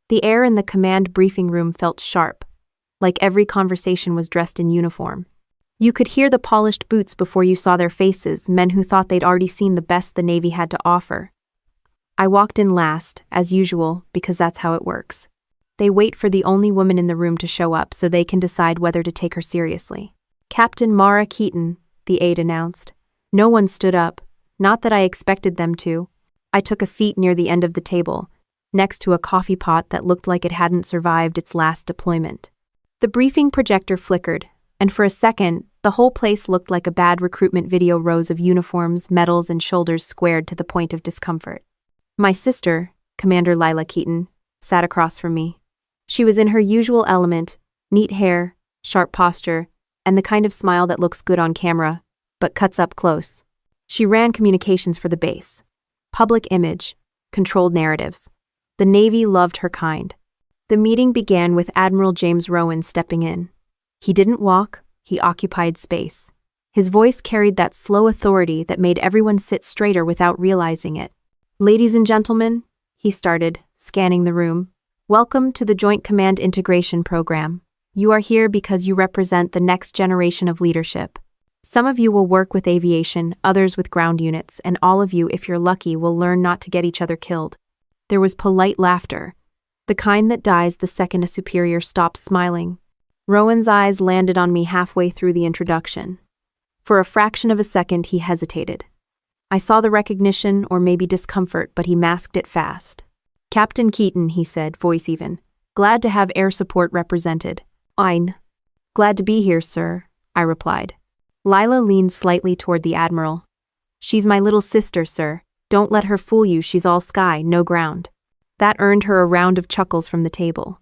The air in the command briefing room felt sharp, like every conversation was dressed in uniform. You could hear the polished boots before you saw their faces, men who thought they'd already seen the best the Navy had to offer. I walked in last, as usual, because that's how it works. They wait for the only woman in the room to show up so they can decide whether to take her seriously. Captain Mara Keaton, the aide announced. No one stood up, not that I expected them to. I took a seat near the end of the table, next to a coffee pot that looked like it hadn't survived its last deployment. The briefing projector flickered, and for a second, the whole place looked like a bad recruitment video, rows of uniforms, medals, and shoulders squared to the point of discomfort. My sister, Commander Lila Keaton, sat across from me. She was in her usual element, neat hair, sharp posture, and the kind of smile that looks good on camera, but cuts up close. She ran communications for the base. Public image, controlled narratives. The Navy loved her kind. The meeting began with Admiral James Rowan stepping in. He didn't walk, he occupied space. His voice carried that slow authority that made everyone sit straighter without realizing it. "Ladies and gentlemen," he started, scanning the room, "welcome to the Joint Command Integration Program. You are here because you represent the next generation of leadership. Some of you will work with aviation, others with ground units, and all of you, if you're lucky, will learn not to get each other killed." There was polite laughter, the kind that dies the second a superior stops smiling. Rowan's eyes landed on me halfway through the introduction. For a fraction of a second, he hesitated. I saw the recognition, or maybe discomfort, but he masked it fast. "Captain Keaton," he said, voice even. "Glad to have air support represented." "Fine." "Glad to be here, sir," I replied. Lila leaned slightly toward the Admiral. "She's my little sister, sir. Don't let her fool you, she's all sky, no ground." That earned her a round of chuckles from the table.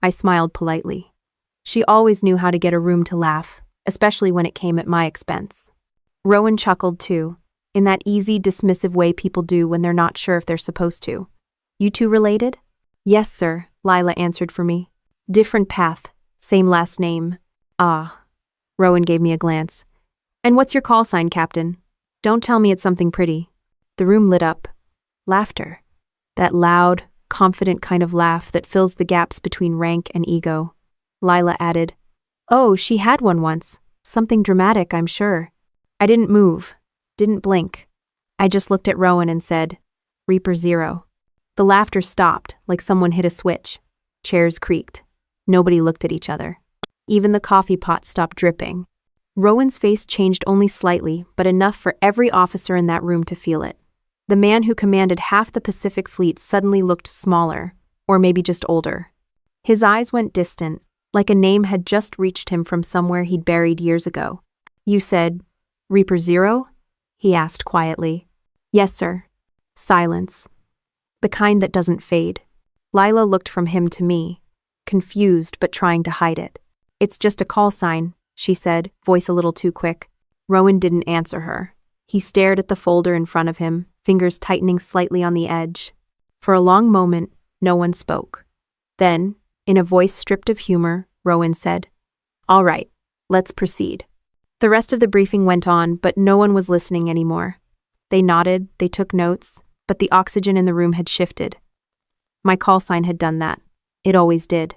I smiled politely. She always knew how to get a room to laugh, especially when it came at my expense. Rowan chuckled too, in that easy, dismissive way people do when they're not sure if they're supposed to. "You two related?" "Yes, sir," Lila answered for me. "Different path, same last name." "Ah." Rowan gave me a glance. "And what's your call sign, Captain? Don't tell me it's something pretty." The room lit up. Laughter. That loud, confident kind of laugh that fills the gaps between rank and ego. Lila added, "Oh, she had one once. Something dramatic, I'm sure." I didn't move, didn't blink. I just looked at Rowan and said, "Reaper Zero." The laughter stopped, like someone hit a switch. Chairs creaked. Nobody looked at each other. Even the coffee pot stopped dripping. Rowan's face changed only slightly, but enough for every officer in that room to feel it. The man who commanded half the Pacific Fleet suddenly looked smaller, or maybe just older. His eyes went distant, like a name had just reached him from somewhere he'd buried years ago. "You said, Reaper Zero?" he asked quietly. "Yes, sir." Silence. The kind that doesn't fade. Lila looked from him to me, confused but trying to hide it. "It's just a call sign," she said, voice a little too quick. Rowan didn't answer her. He stared at the folder in front of him, fingers tightening slightly on the edge. For a long moment, no one spoke. Then, in a voice stripped of humor, Rowan said, "All right, let's proceed." The rest of the briefing went on, but no one was listening anymore. They nodded, they took notes, but the oxygen in the room had shifted. My call sign had done that. It always did.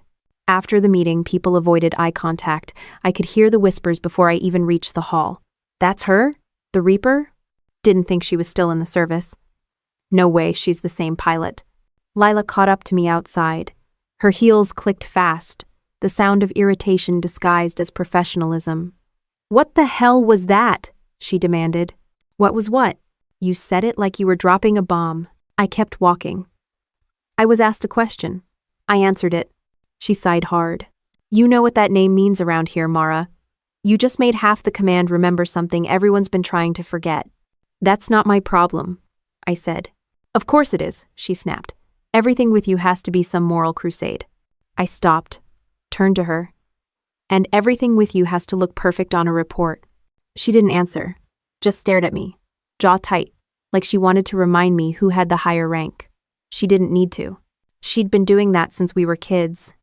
After the meeting, people avoided eye contact. I could hear the whispers before I even reached the hall. "That's her? The Reaper?" Didn't think she was still in the service. "No way, she's the same pilot." Lila caught up to me outside. Her heels clicked fast, the sound of irritation disguised as professionalism. "What the hell was that?" she demanded. "What was what?" "You said it like you were dropping a bomb." I kept walking. I was asked a question. I answered it. She sighed hard. "You know what that name means around here, Mara. You just made half the command remember something everyone's been trying to forget." "That's not my problem," I said. "Of course it is," she snapped. "Everything with you has to be some moral crusade." I stopped, turned to her. "And everything with you has to look perfect on a report." She didn't answer, just stared at me, jaw tight, like she wanted to remind me who had the higher rank. She didn't need to. She'd been doing that since we were kids.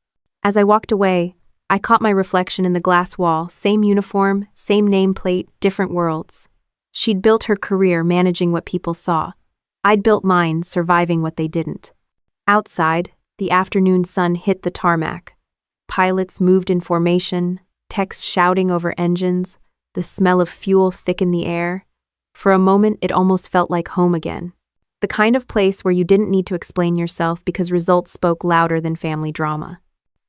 As I walked away, I caught my reflection in the glass wall, same uniform, same nameplate, different worlds. She'd built her career managing what people saw. I'd built mine surviving what they didn't. Outside, The afternoon sun hit the tarmac. Pilots moved in formation, techs shouting over engines, the smell of fuel thick in the air. For a moment, it almost felt like home again. The kind of place where you didn't need to explain yourself because results spoke louder than family drama.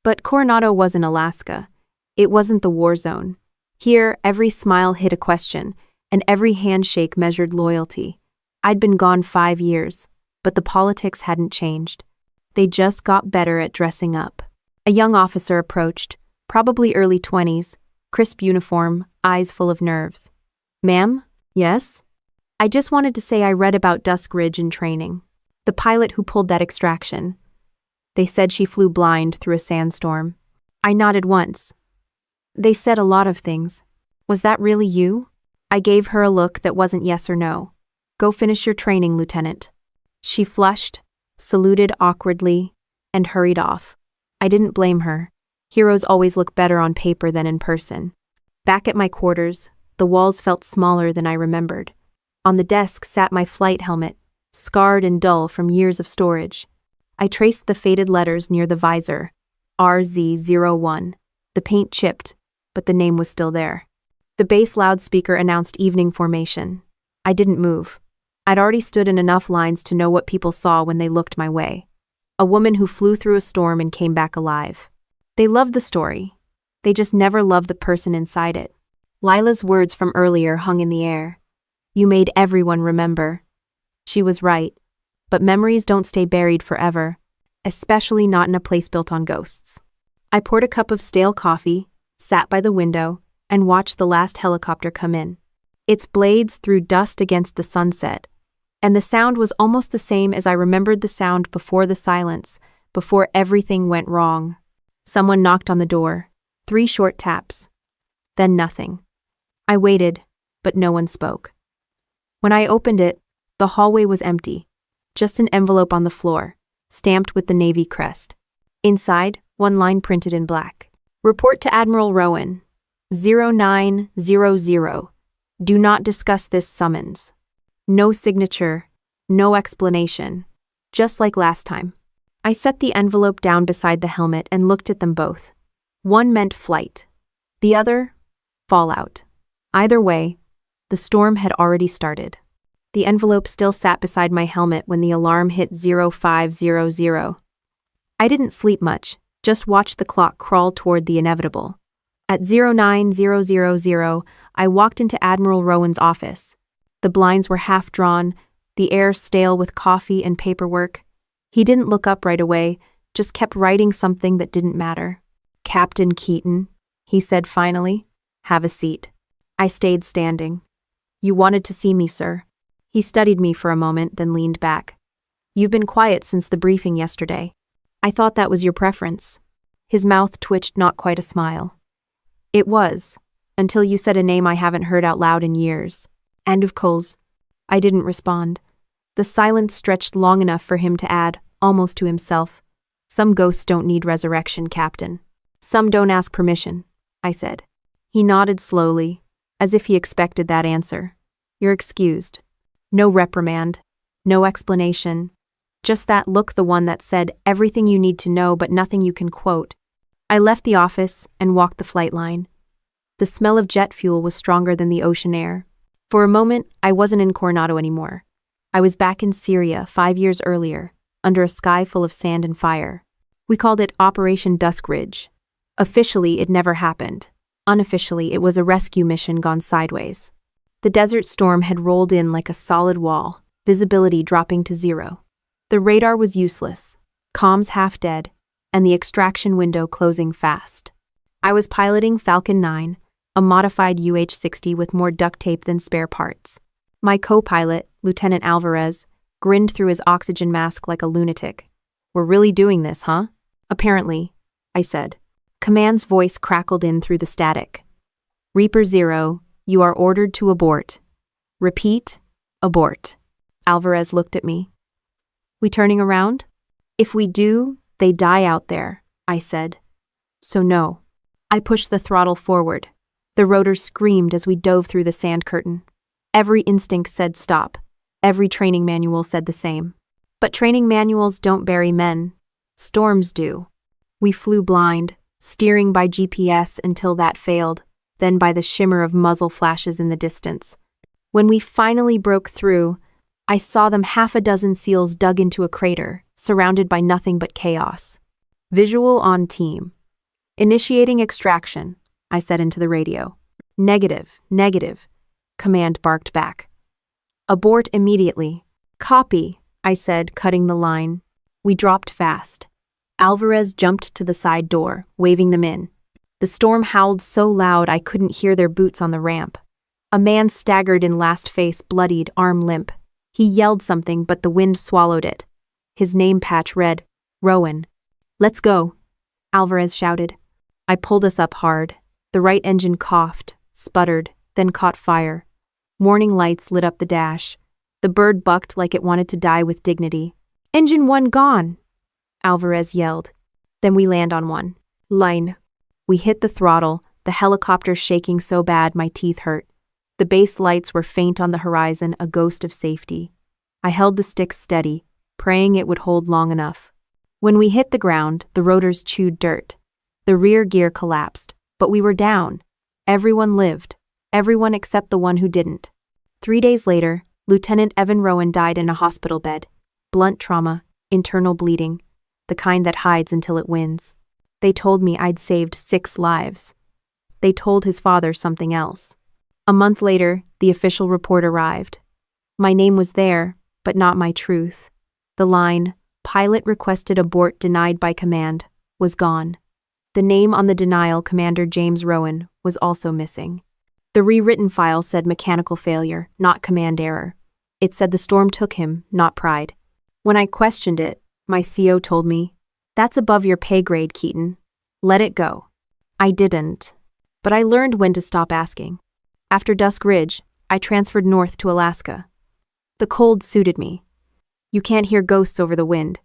But Coronado wasn't Alaska. It wasn't the war zone. Here, every smile hid a question, and every handshake measured loyalty. I'd been gone 5 years, but the politics hadn't changed. They just got better at dressing up. A young officer approached, probably early 20s, crisp uniform, eyes full of nerves. "Ma'am? Yes?" "I just wanted to say I read about Dusk Ridge in training. The pilot who pulled that extraction. They said she flew blind through a sandstorm." I nodded once. "They said a lot of things. Was that really you?" I gave her a look that wasn't yes or no. "Go finish your training, Lieutenant." She flushed, saluted awkwardly, and hurried off. I didn't blame her. Heroes always look better on paper than in person. Back at my quarters, the walls felt smaller than I remembered. On the desk sat my flight helmet, scarred and dull from years of storage. I traced the faded letters near the visor, RZ01. The paint chipped, but the name was still there. The base loudspeaker announced evening formation. I didn't move. I'd already stood in enough lines to know what people saw when they looked my way. A woman who flew through a storm and came back alive. They loved the story. They just never loved the person inside it. Lila's words from earlier hung in the air. "You made everyone remember." She was right, but memories don't stay buried forever, especially not in a place built on ghosts. I poured a cup of stale coffee, sat by the window, and watched the last helicopter come in. Its blades threw dust against the sunset, and the sound was almost the same as I remembered the sound before the silence, before everything went wrong. Someone knocked on the door, 3 short taps. Then nothing. I waited, but no one spoke. When I opened it, the hallway was empty, just an envelope on the floor, stamped with the Navy crest. Inside, one line printed in black. "Report to Admiral Rowan, 0900. Do not discuss this summons." No signature, no explanation, just like last time. I set the envelope down beside the helmet and looked at them both. One meant flight, the other, fallout. Either way, the storm had already started. The envelope still sat beside my helmet when the alarm hit 0500. I didn't sleep much, just watched the clock crawl toward the inevitable. At 09000, I walked into Admiral Rowan's office. The blinds were half drawn, the air stale with coffee and paperwork. He didn't look up right away, just kept writing something that didn't matter. "Captain Keaton," he said finally. "Have a seat." I stayed standing. "You wanted to see me, sir." He studied me for a moment, then leaned back. "You've been quiet since the briefing yesterday. I thought that was your preference." His mouth twitched not quite a smile. "It was, until you said a name I haven't heard out loud in years. And of course." I didn't respond. The silence stretched long enough for him to add, almost to himself, "Some ghosts don't need resurrection, Captain. Some don't ask permission," I said. He nodded slowly, as if he expected that answer. "You're excused." No reprimand, no explanation, just that look, the one that said everything you need to know but nothing you can quote. I left the office and walked the flight line. The smell of jet fuel was stronger than the ocean air. For a moment, I wasn't in Coronado anymore. I was back in Syria 5 years earlier, under a sky full of sand and fire. We called it Operation Dusk Ridge. Officially, it never happened. Unofficially, it was a rescue mission gone sideways. The desert storm had rolled in like a solid wall, visibility dropping to 0. The radar was useless, comms half dead, and the extraction window closing fast. I was piloting Falcon 9, a modified UH-60 with more duct tape than spare parts. My co-pilot, Lieutenant Alvarez, grinned through his oxygen mask like a lunatic. "We're really doing this, huh?" "Apparently," I said. Command's voice crackled in through the static. "Reaper 0, you are ordered to abort. Repeat, abort." Alvarez looked at me. "We turning around?" "If we do, they die out there," I said. "So no." I pushed the throttle forward. The rotor screamed as we dove through the sand curtain. Every instinct said stop. Every training manual said the same. But training manuals don't bury men. Storms do. We flew blind, steering by GPS until that failed, then by the shimmer of muzzle flashes in the distance. When we finally broke through, I saw them 6 seals dug into a crater, surrounded by nothing but chaos. Visual on team. Initiating extraction, I said into the radio. Negative, negative, command barked back. Abort immediately. Copy, I said, cutting the line. We dropped fast. Alvarez jumped to the side door, waving them in. The storm howled so loud I couldn't hear their boots on the ramp. A man staggered in last face, bloodied, arm limp. He yelled something, but the wind swallowed it. His name patch read, Rowan. Let's go, Alvarez shouted. I pulled us up hard. The right engine coughed, sputtered, then caught fire. Warning lights lit up the dash. The bird bucked like it wanted to die with dignity. Engine 1 gone, Alvarez yelled. Then we land on one. Line. We hit the throttle, the helicopter shaking so bad my teeth hurt. The base lights were faint on the horizon, a ghost of safety. I held the sticks steady, praying it would hold long enough. When we hit the ground, the rotors chewed dirt. The rear gear collapsed, but we were down. Everyone lived. Everyone except the one who didn't. 3 days later, Lieutenant Evan Rowan died in a hospital bed. Blunt trauma, internal bleeding, the kind that hides until it wins. They told me I'd saved 6 lives. They told his father something else. A month later, the official report arrived. My name was there, but not my truth. The line, pilot requested abort denied by command, was gone. The name on the denial, Commander James Rowan, was also missing. The rewritten file said mechanical failure, not command error. It said the storm took him, not pride. When I questioned it, my CO told me, "That's above your pay grade, Keaton. Let it go." I didn't. But I learned when to stop asking. After Dusk Ridge, I transferred north to Alaska. The cold suited me. You can't hear ghosts over the wind.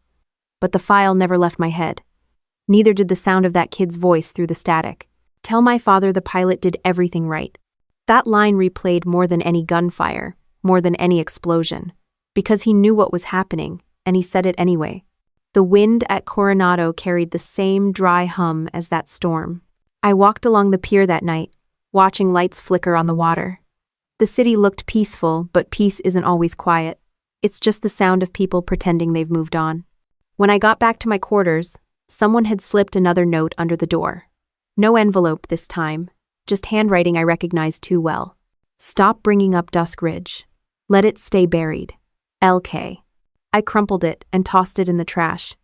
But the file never left my head. Neither did the sound of that kid's voice through the static. Tell my father the pilot did everything right. That line replayed more than any gunfire, more than any explosion, because he knew what was happening, and he said it anyway. The wind at Coronado carried the same dry hum as that storm. I walked along the pier that night, watching lights flicker on the water. The city looked peaceful, but peace isn't always quiet. It's just the sound of people pretending they've moved on. When I got back to my quarters, someone had slipped another note under the door. No envelope this time, just handwriting I recognized too well. Stop bringing up Dusk Ridge. Let it stay buried. LK. I crumpled it and tossed it in the trash.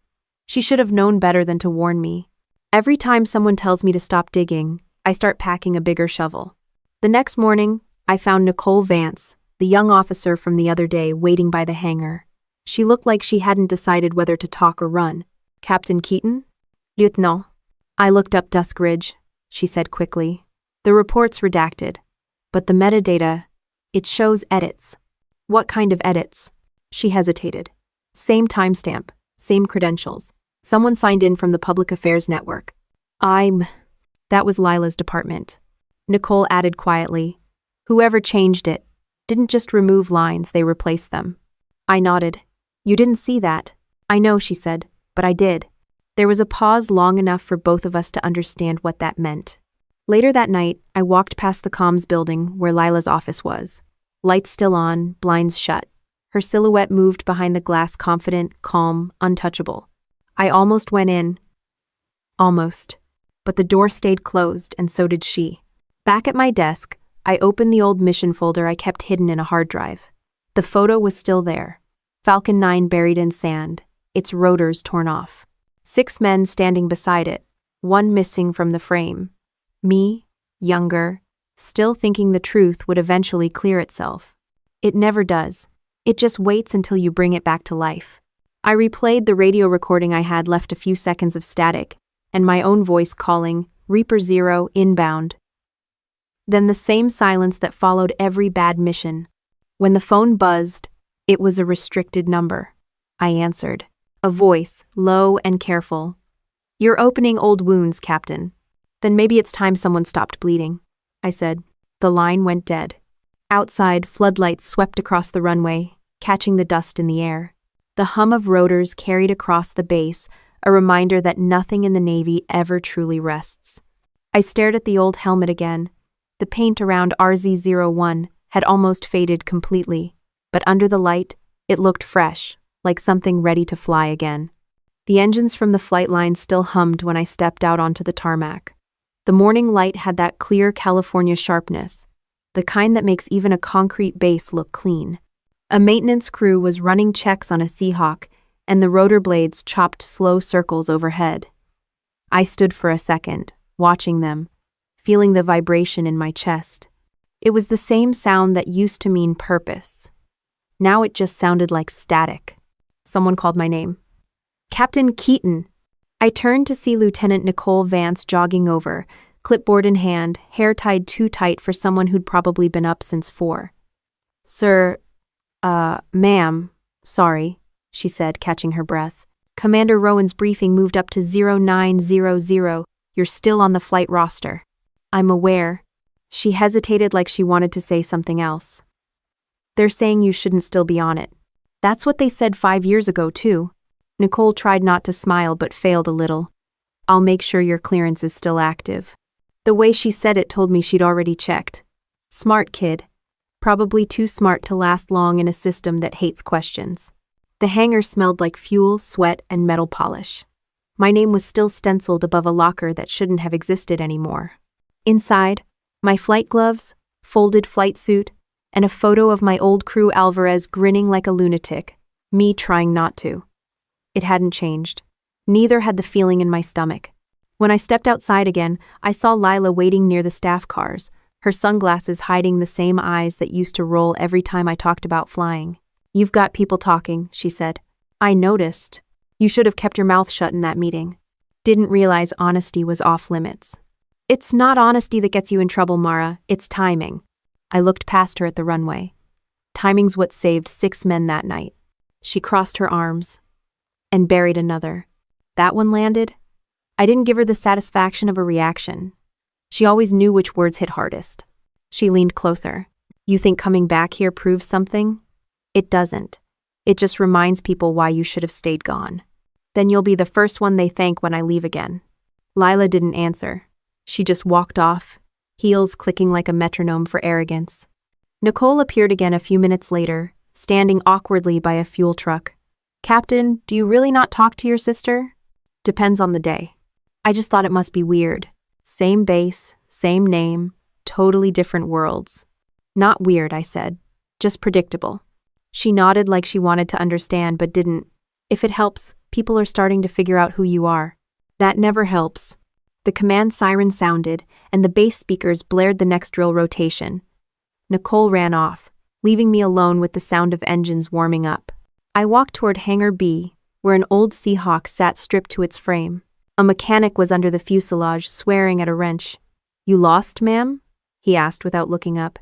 She should have known better than to warn me. Every time someone tells me to stop digging, I start packing a bigger shovel. The next morning, I found Nicole Vance, the young officer from the other day, waiting by the hangar. She looked like she hadn't decided whether to talk or run. Captain Keaton? Lieutenant. I looked up Dusk Ridge, she said quickly. The report's redacted, but the metadata, it shows edits. What kind of edits? She hesitated. Same timestamp, same credentials. Someone signed in from the Public Affairs Network. That was Lila's department. Nicole added quietly. Whoever changed it didn't just remove lines, they replaced them. I nodded. You didn't see that. I know, she said, but I did. There was a pause long enough for both of us to understand what that meant. Later that night, I walked past the comms building where Lila's office was. Lights still on, blinds shut. Her silhouette moved behind the glass, confident, calm, untouchable. I almost went in. Almost. But the door stayed closed, and so did she. Back at my desk, I opened the old mission folder I kept hidden in a hard drive. The photo was still there. Falcon 9 buried in sand, its rotors torn off. 6 men standing beside it, one missing from the frame. Me, younger, still thinking the truth would eventually clear itself. It never does. It just waits until you bring it back to life. I replayed the radio recording I had left, a few seconds of static, and my own voice calling, Reaper 0, inbound. Then the same silence that followed every bad mission. When the phone buzzed, it was a restricted number. I answered. A voice, low and careful. You're opening old wounds, Captain. Then maybe it's time someone stopped bleeding, I said. The line went dead. Outside, floodlights swept across the runway, catching the dust in the air. The hum of rotors carried across the base, a reminder that nothing in the Navy ever truly rests. I stared at the old helmet again. The paint around RZ-01 had almost faded completely, but under the light, it looked fresh, like something ready to fly again. The engines from the flight line still hummed when I stepped out onto the tarmac. The morning light had that clear California sharpness, the kind that makes even a concrete base look clean. A maintenance crew was running checks on a Seahawk, and the rotor blades chopped slow circles overhead. I stood for a second, watching them, feeling the vibration in my chest. It was the same sound that used to mean purpose. Now it just sounded like static. Someone called my name. "Captain Keaton!" I turned to see Lieutenant Nicole Vance jogging over, clipboard in hand, hair tied too tight for someone who'd probably been up since 4. "Sir, ma'am, sorry," she said, catching her breath. "Commander Rowan's briefing moved up to 0900. You're still on the flight roster." "I'm aware." She hesitated like she wanted to say something else. "They're saying you shouldn't still be on it." "That's what they said 5 years ago, too." Nicole tried not to smile but failed a little. "I'll make sure your clearance is still active." The way she said it told me she'd already checked. Smart kid. Probably too smart to last long in a system that hates questions. The hangar smelled like fuel, sweat, and metal polish. My name was still stenciled above a locker that shouldn't have existed anymore. Inside, my flight gloves, folded flight suit, and a photo of my old crew Alvarez grinning like a lunatic, me trying not to. It hadn't changed. Neither had the feeling in my stomach. When I stepped outside again, I saw Lila waiting near the staff cars, her sunglasses hiding the same eyes that used to roll every time I talked about flying. "You've got people talking," she said. "I noticed. You should have kept your mouth shut in that meeting." Didn't realize honesty was off limits. "It's not honesty that gets you in trouble, Mara. It's timing." I looked past her at the runway. Timing's what saved 6 men that night. She crossed her arms and buried another. That one landed. I didn't give her the satisfaction of a reaction. She always knew which words hit hardest. She leaned closer. "You think coming back here proves something? It doesn't. It just reminds people why you should have stayed gone. Then you'll be the first one they thank when I leave again." Lila didn't answer. She just walked off, heels clicking like a metronome for arrogance. Nicole appeared again a few minutes later, standing awkwardly by a fuel truck. "Captain, do you really not talk to your sister?" "Depends on the day." I just thought it must be weird. Same base, same name, totally different worlds. "Not weird," I said. "Just predictable." She nodded like she wanted to understand but didn't. "If it helps, people are starting to figure out who you are." "That never helps." The command siren sounded, and the base speakers blared the next drill rotation. Nicole ran off, leaving me alone with the sound of engines warming up. I walked toward Hangar B, where an old Seahawk sat stripped to its frame. A mechanic was under the fuselage, swearing at a wrench. "You lost, ma'am?" he asked without looking up.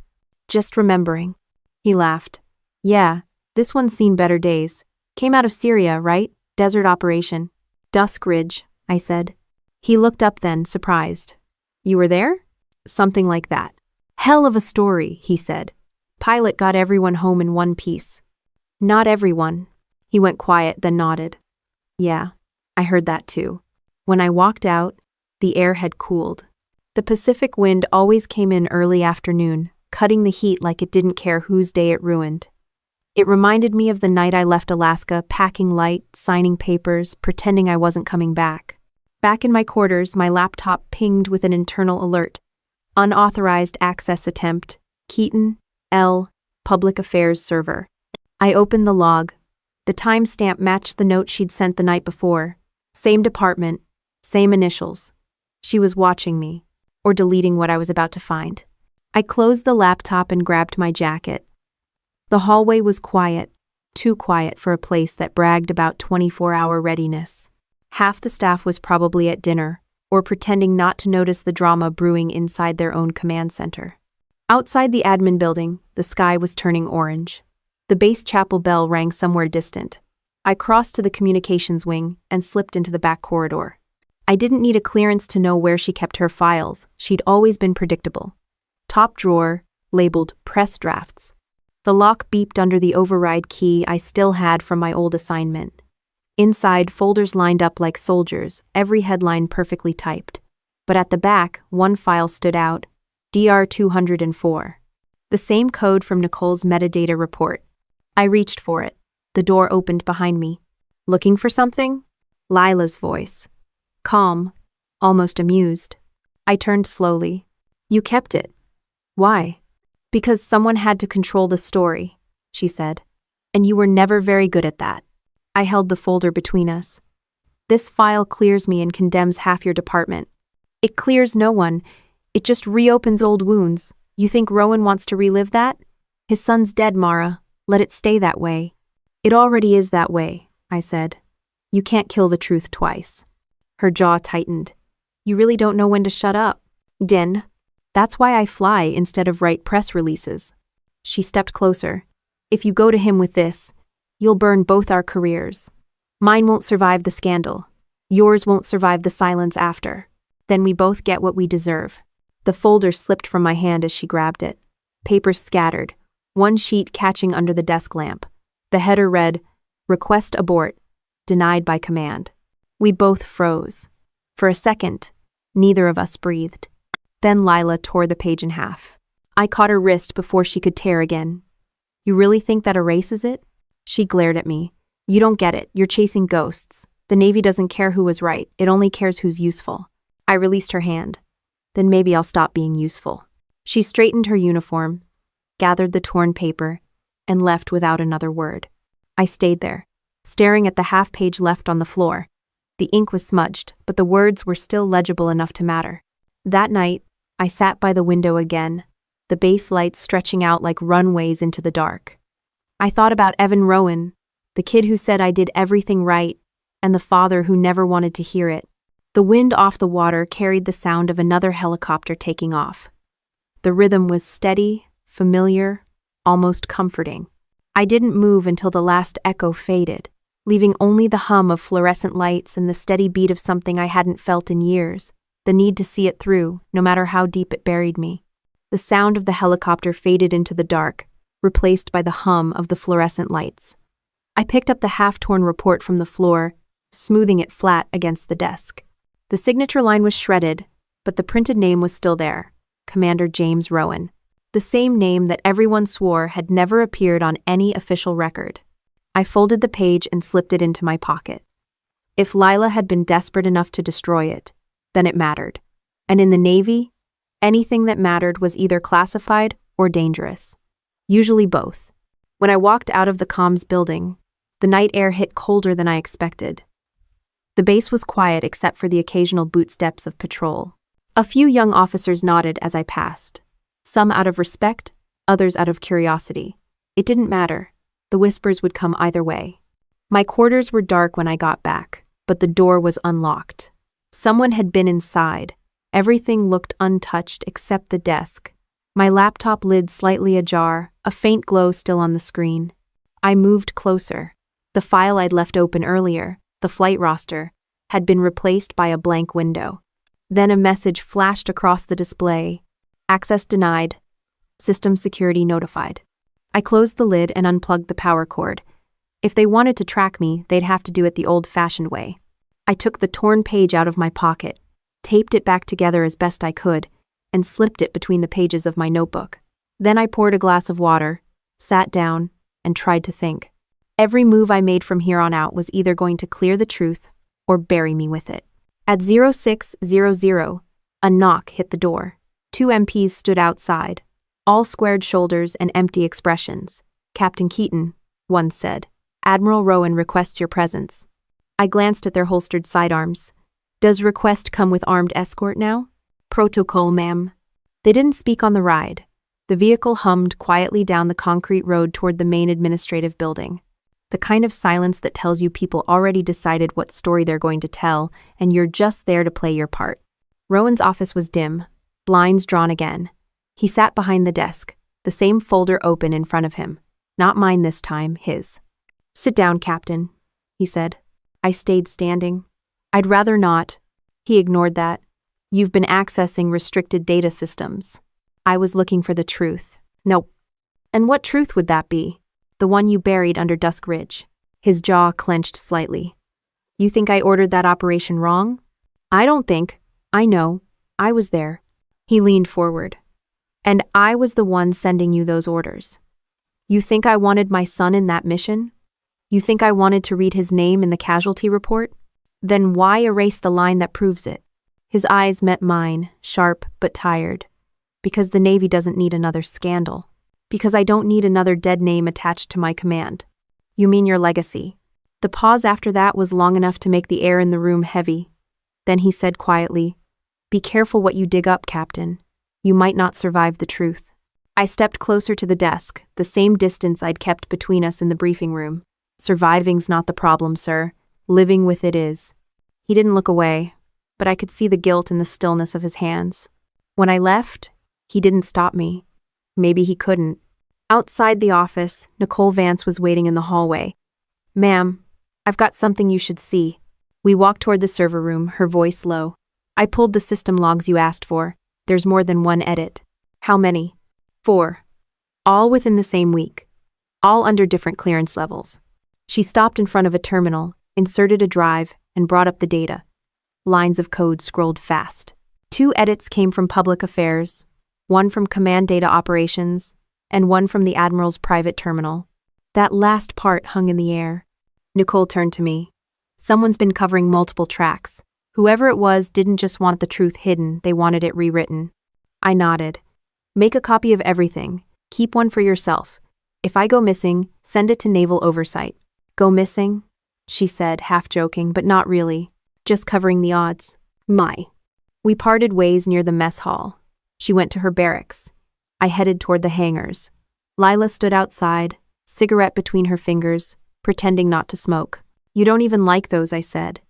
"Just remembering." He laughed. "Yeah, this one's seen better days. Came out of Syria, right? Desert operation." "Dusk Ridge," I said. He looked up then, surprised. "You were there?" "Something like that." "Hell of a story," he said. "Pilot got everyone home in one piece." "Not everyone." He went quiet, then nodded. "Yeah, I heard that too." When I walked out, the air had cooled. The Pacific wind always came in early afternoon, cutting the heat like it didn't care whose day it ruined. It reminded me of the night I left Alaska, packing light, signing papers, pretending I wasn't coming back. Back in my quarters, my laptop pinged with an internal alert. Unauthorized access attempt. Keaton, L. Public Affairs Server. I opened the log. The timestamp matched the note she'd sent the night before. Same department, same initials. She was watching me, or deleting what I was about to find. I closed the laptop and grabbed my jacket. The hallway was quiet, too quiet for a place that bragged about 24-hour readiness. Half the staff was probably at dinner, or pretending not to notice the drama brewing inside their own command center. Outside the admin building, the sky was turning orange. The base chapel bell rang somewhere distant. I crossed to the communications wing and slipped into the back corridor. I didn't need a clearance to know where she kept her files. She'd always been predictable. Top drawer, labeled press drafts. The lock beeped under the override key I still had from my old assignment. Inside, folders lined up like soldiers, every headline perfectly typed. But at the back, one file stood out, DR 204. The same code from Nicole's metadata report. I reached for it. The door opened behind me. Looking for something? Lila's voice. Calm, almost amused. I turned slowly. You kept it. Why? Because someone had to control the story, she said. And you were never very good at that. I held the folder between us. This file clears me and condemns half your department. It clears no one. It just reopens old wounds. You think Rowan wants to relive that? His son's dead, Mara. Let it stay that way. It already is that way, I said. You can't kill the truth twice. Her jaw tightened. You really don't know when to shut up. Din. That's why I fly instead of write press releases. She stepped closer. If you go to him with this, you'll burn both our careers. Mine won't survive the scandal. Yours won't survive the silence after. Then we both get what we deserve. The folder slipped from my hand as she grabbed it. Papers scattered, one sheet catching under the desk lamp. The header read, Request abort, denied by command. We both froze. For a second, neither of us breathed. Then Lila tore the page in half. I caught her wrist before she could tear again. You really think that erases it? She glared at me. You don't get it. You're chasing ghosts. The Navy doesn't care who was right. It only cares who's useful. I released her hand. Then maybe I'll stop being useful. She straightened her uniform, gathered the torn paper, and left without another word. I stayed there, staring at the half page left on the floor. The ink was smudged, but the words were still legible enough to matter. That night, I sat by the window again, the base lights stretching out like runways into the dark. I thought about Evan Rowan, the kid who said I did everything right, and the father who never wanted to hear it. The wind off the water carried the sound of another helicopter taking off. The rhythm was steady, familiar, almost comforting. I didn't move until the last echo faded, leaving only the hum of fluorescent lights and the steady beat of something I hadn't felt in years, the need to see it through, no matter how deep it buried me. The sound of the helicopter faded into the dark, replaced by the hum of the fluorescent lights. I picked up the half-torn report from the floor, smoothing it flat against the desk. The signature line was shredded, but the printed name was still there, Commander James Rowan. The same name that everyone swore had never appeared on any official record. I folded the page and slipped it into my pocket. If Lila had been desperate enough to destroy it, then it mattered. And in the Navy, anything that mattered was either classified or dangerous. Usually both. When I walked out of the comms building, the night air hit colder than I expected. The base was quiet except for the occasional bootsteps of patrol. A few young officers nodded as I passed. Some out of respect, others out of curiosity. It didn't matter. The whispers would come either way. My quarters were dark when I got back, but the door was unlocked. Someone had been inside. Everything looked untouched except the desk. My laptop lid slightly ajar, a faint glow still on the screen. I moved closer. The file I'd left open earlier, the flight roster, had been replaced by a blank window. Then a message flashed across the display. Access denied. System security notified. I closed the lid and unplugged the power cord. If they wanted to track me, they'd have to do it the old-fashioned way. I took the torn page out of my pocket, taped it back together as best I could, and slipped it between the pages of my notebook. Then I poured a glass of water, sat down, and tried to think. Every move I made from here on out was either going to clear the truth or bury me with it. At 0600, a knock hit the door. 2 MPs stood outside, all squared shoulders and empty expressions. Captain Keaton, one said. Admiral Rowan requests your presence. I glanced at their holstered sidearms. Does request come with armed escort now? Protocol, ma'am. They didn't speak on the ride. The vehicle hummed quietly down the concrete road toward the main administrative building. The kind of silence that tells you people already decided what story they're going to tell, and you're just there to play your part. Rowan's office was dim, blinds drawn again. He sat behind the desk, the same folder open in front of him. Not mine this time, his. Sit down, Captain, he said. I stayed standing. I'd rather not. He ignored that. You've been accessing restricted data systems. I was looking for the truth. Nope. And what truth would that be? The one you buried under Dusk Ridge. His jaw clenched slightly. You think I ordered that operation wrong? I don't think. I know. I was there. He leaned forward. And I was the one sending you those orders. You think I wanted my son in that mission? You think I wanted to read his name in the casualty report? Then why erase the line that proves it? His eyes met mine, sharp but tired. Because the Navy doesn't need another scandal. Because I don't need another dead name attached to my command. You mean your legacy? The pause after that was long enough to make the air in the room heavy. Then he said quietly, "Be careful what you dig up, Captain. You might not survive the truth." I stepped closer to the desk, the same distance I'd kept between us in the briefing room. Surviving's not the problem, sir. Living with it is. He didn't look away, but I could see the guilt in the stillness of his hands. When I left, he didn't stop me. Maybe he couldn't. Outside the office, Nicole Vance was waiting in the hallway. "Ma'am, I've got something you should see." We walked toward the server room, her voice low. "I pulled the system logs you asked for. There's more than one edit." "How many?" 4. All within the same week. All under different clearance levels. She stopped in front of a terminal, inserted a drive, and brought up the data. Lines of code scrolled fast. 2 edits came from public affairs, 1 from command data operations, and 1 from the Admiral's private terminal. That last part hung in the air. Nicole turned to me. "Someone's been covering multiple tracks. Whoever it was didn't just want the truth hidden, they wanted it rewritten." I nodded. "Make a copy of everything. Keep one for yourself. If I go missing, send it to Naval Oversight." "Go missing?" she said, half joking, but not really. Just covering the odds. My. We parted ways near the mess hall. She went to her barracks. I headed toward the hangars. Lila stood outside, cigarette between her fingers, pretending not to smoke. "You don't even like those," I said.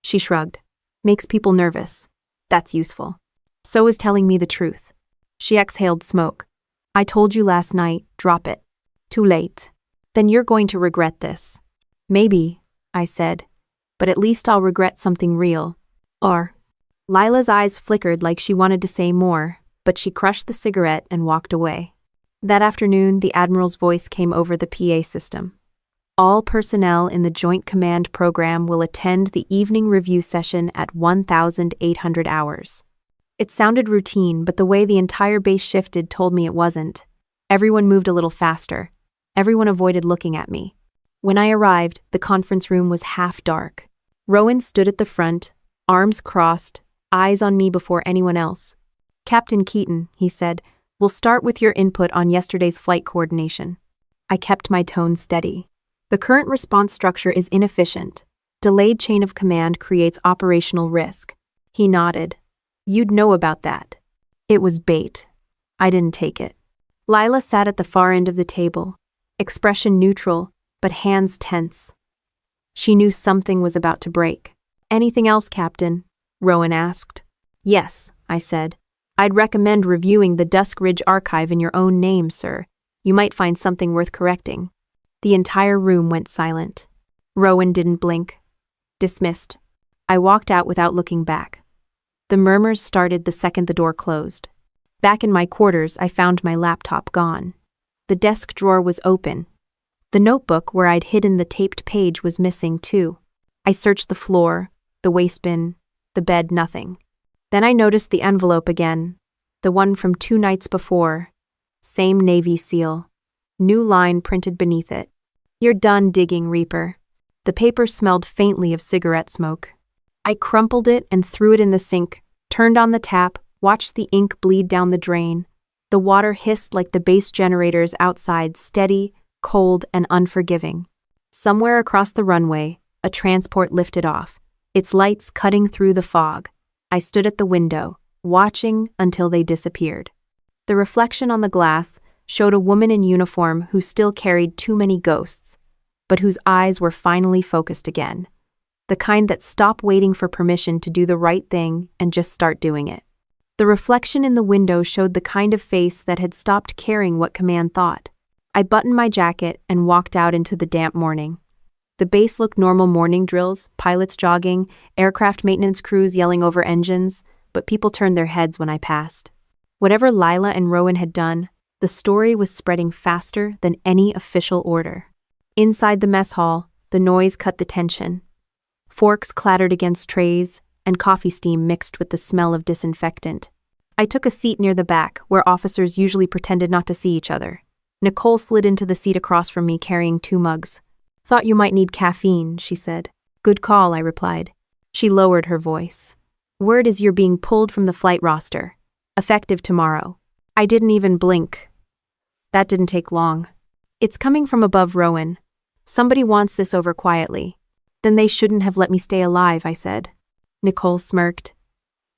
She shrugged. "Makes people nervous. That's useful. So is telling me the truth." She exhaled smoke. "I told you last night, drop it." "Too late." "Then you're going to regret this." "Maybe," I said, "but at least I'll regret something real." Or. Lila's eyes flickered like she wanted to say more, but she crushed the cigarette and walked away. That afternoon, the Admiral's voice came over the PA system. "All personnel in the Joint Command Program will attend the evening review session at 1,800 hours. It sounded routine, but the way the entire base shifted told me it wasn't. Everyone moved a little faster. Everyone avoided looking at me. When I arrived, the conference room was half dark. Rowan stood at the front, arms crossed, eyes on me before anyone else. "Captain Keaton," he said, "we'll start with your input on yesterday's flight coordination." I kept my tone steady. "The current response structure is inefficient. Delayed chain of command creates operational risk." He nodded. "You'd know about that." It was bait. I didn't take it. Lila sat at the far end of the table, expression neutral, but hands tense. She knew something was about to break. "Anything else, Captain?" Rowan asked. "Yes," I said. "I'd recommend reviewing the Dusk Ridge archive in your own name, sir. You might find something worth correcting." The entire room went silent. Rowan didn't blink. Dismissed. I walked out without looking back. The murmurs started the second the door closed. Back in my quarters, I found my laptop gone. The desk drawer was open. The notebook where I'd hidden the taped page was missing, too. I searched the floor, the waste bin, the bed, nothing. Then I noticed the envelope again, the one from 2 nights before. Same Navy seal. New line printed beneath it. "You're done digging, Reaper." The paper smelled faintly of cigarette smoke. I crumpled it and threw it in the sink, turned on the tap, watched the ink bleed down the drain. The water hissed like the base generators outside, steady, cold, and unforgiving. Somewhere across the runway, a transport lifted off, its lights cutting through the fog. I stood at the window, watching until they disappeared. The reflection on the glass showed a woman in uniform who still carried too many ghosts, but whose eyes were finally focused again. The kind that stop waiting for permission to do the right thing and just start doing it. The reflection in the window showed the kind of face that had stopped caring what command thought. I buttoned my jacket and walked out into the damp morning. The base looked normal: morning drills, pilots jogging, aircraft maintenance crews yelling over engines, but people turned their heads when I passed. Whatever Lila and Rowan had done, the story was spreading faster than any official order. Inside the mess hall, the noise cut the tension. Forks clattered against trays, and coffee steam mixed with the smell of disinfectant. I took a seat near the back, where officers usually pretended not to see each other. Nicole slid into the seat across from me carrying 2 mugs. "Thought you might need caffeine," she said. "Good call," I replied. She lowered her voice. "Word is you're being pulled from the flight roster. Effective tomorrow." I didn't even blink. That didn't take long. "It's coming from above, Rowan. Somebody wants this over quietly." "Then they shouldn't have let me stay alive," I said. Nicole smirked.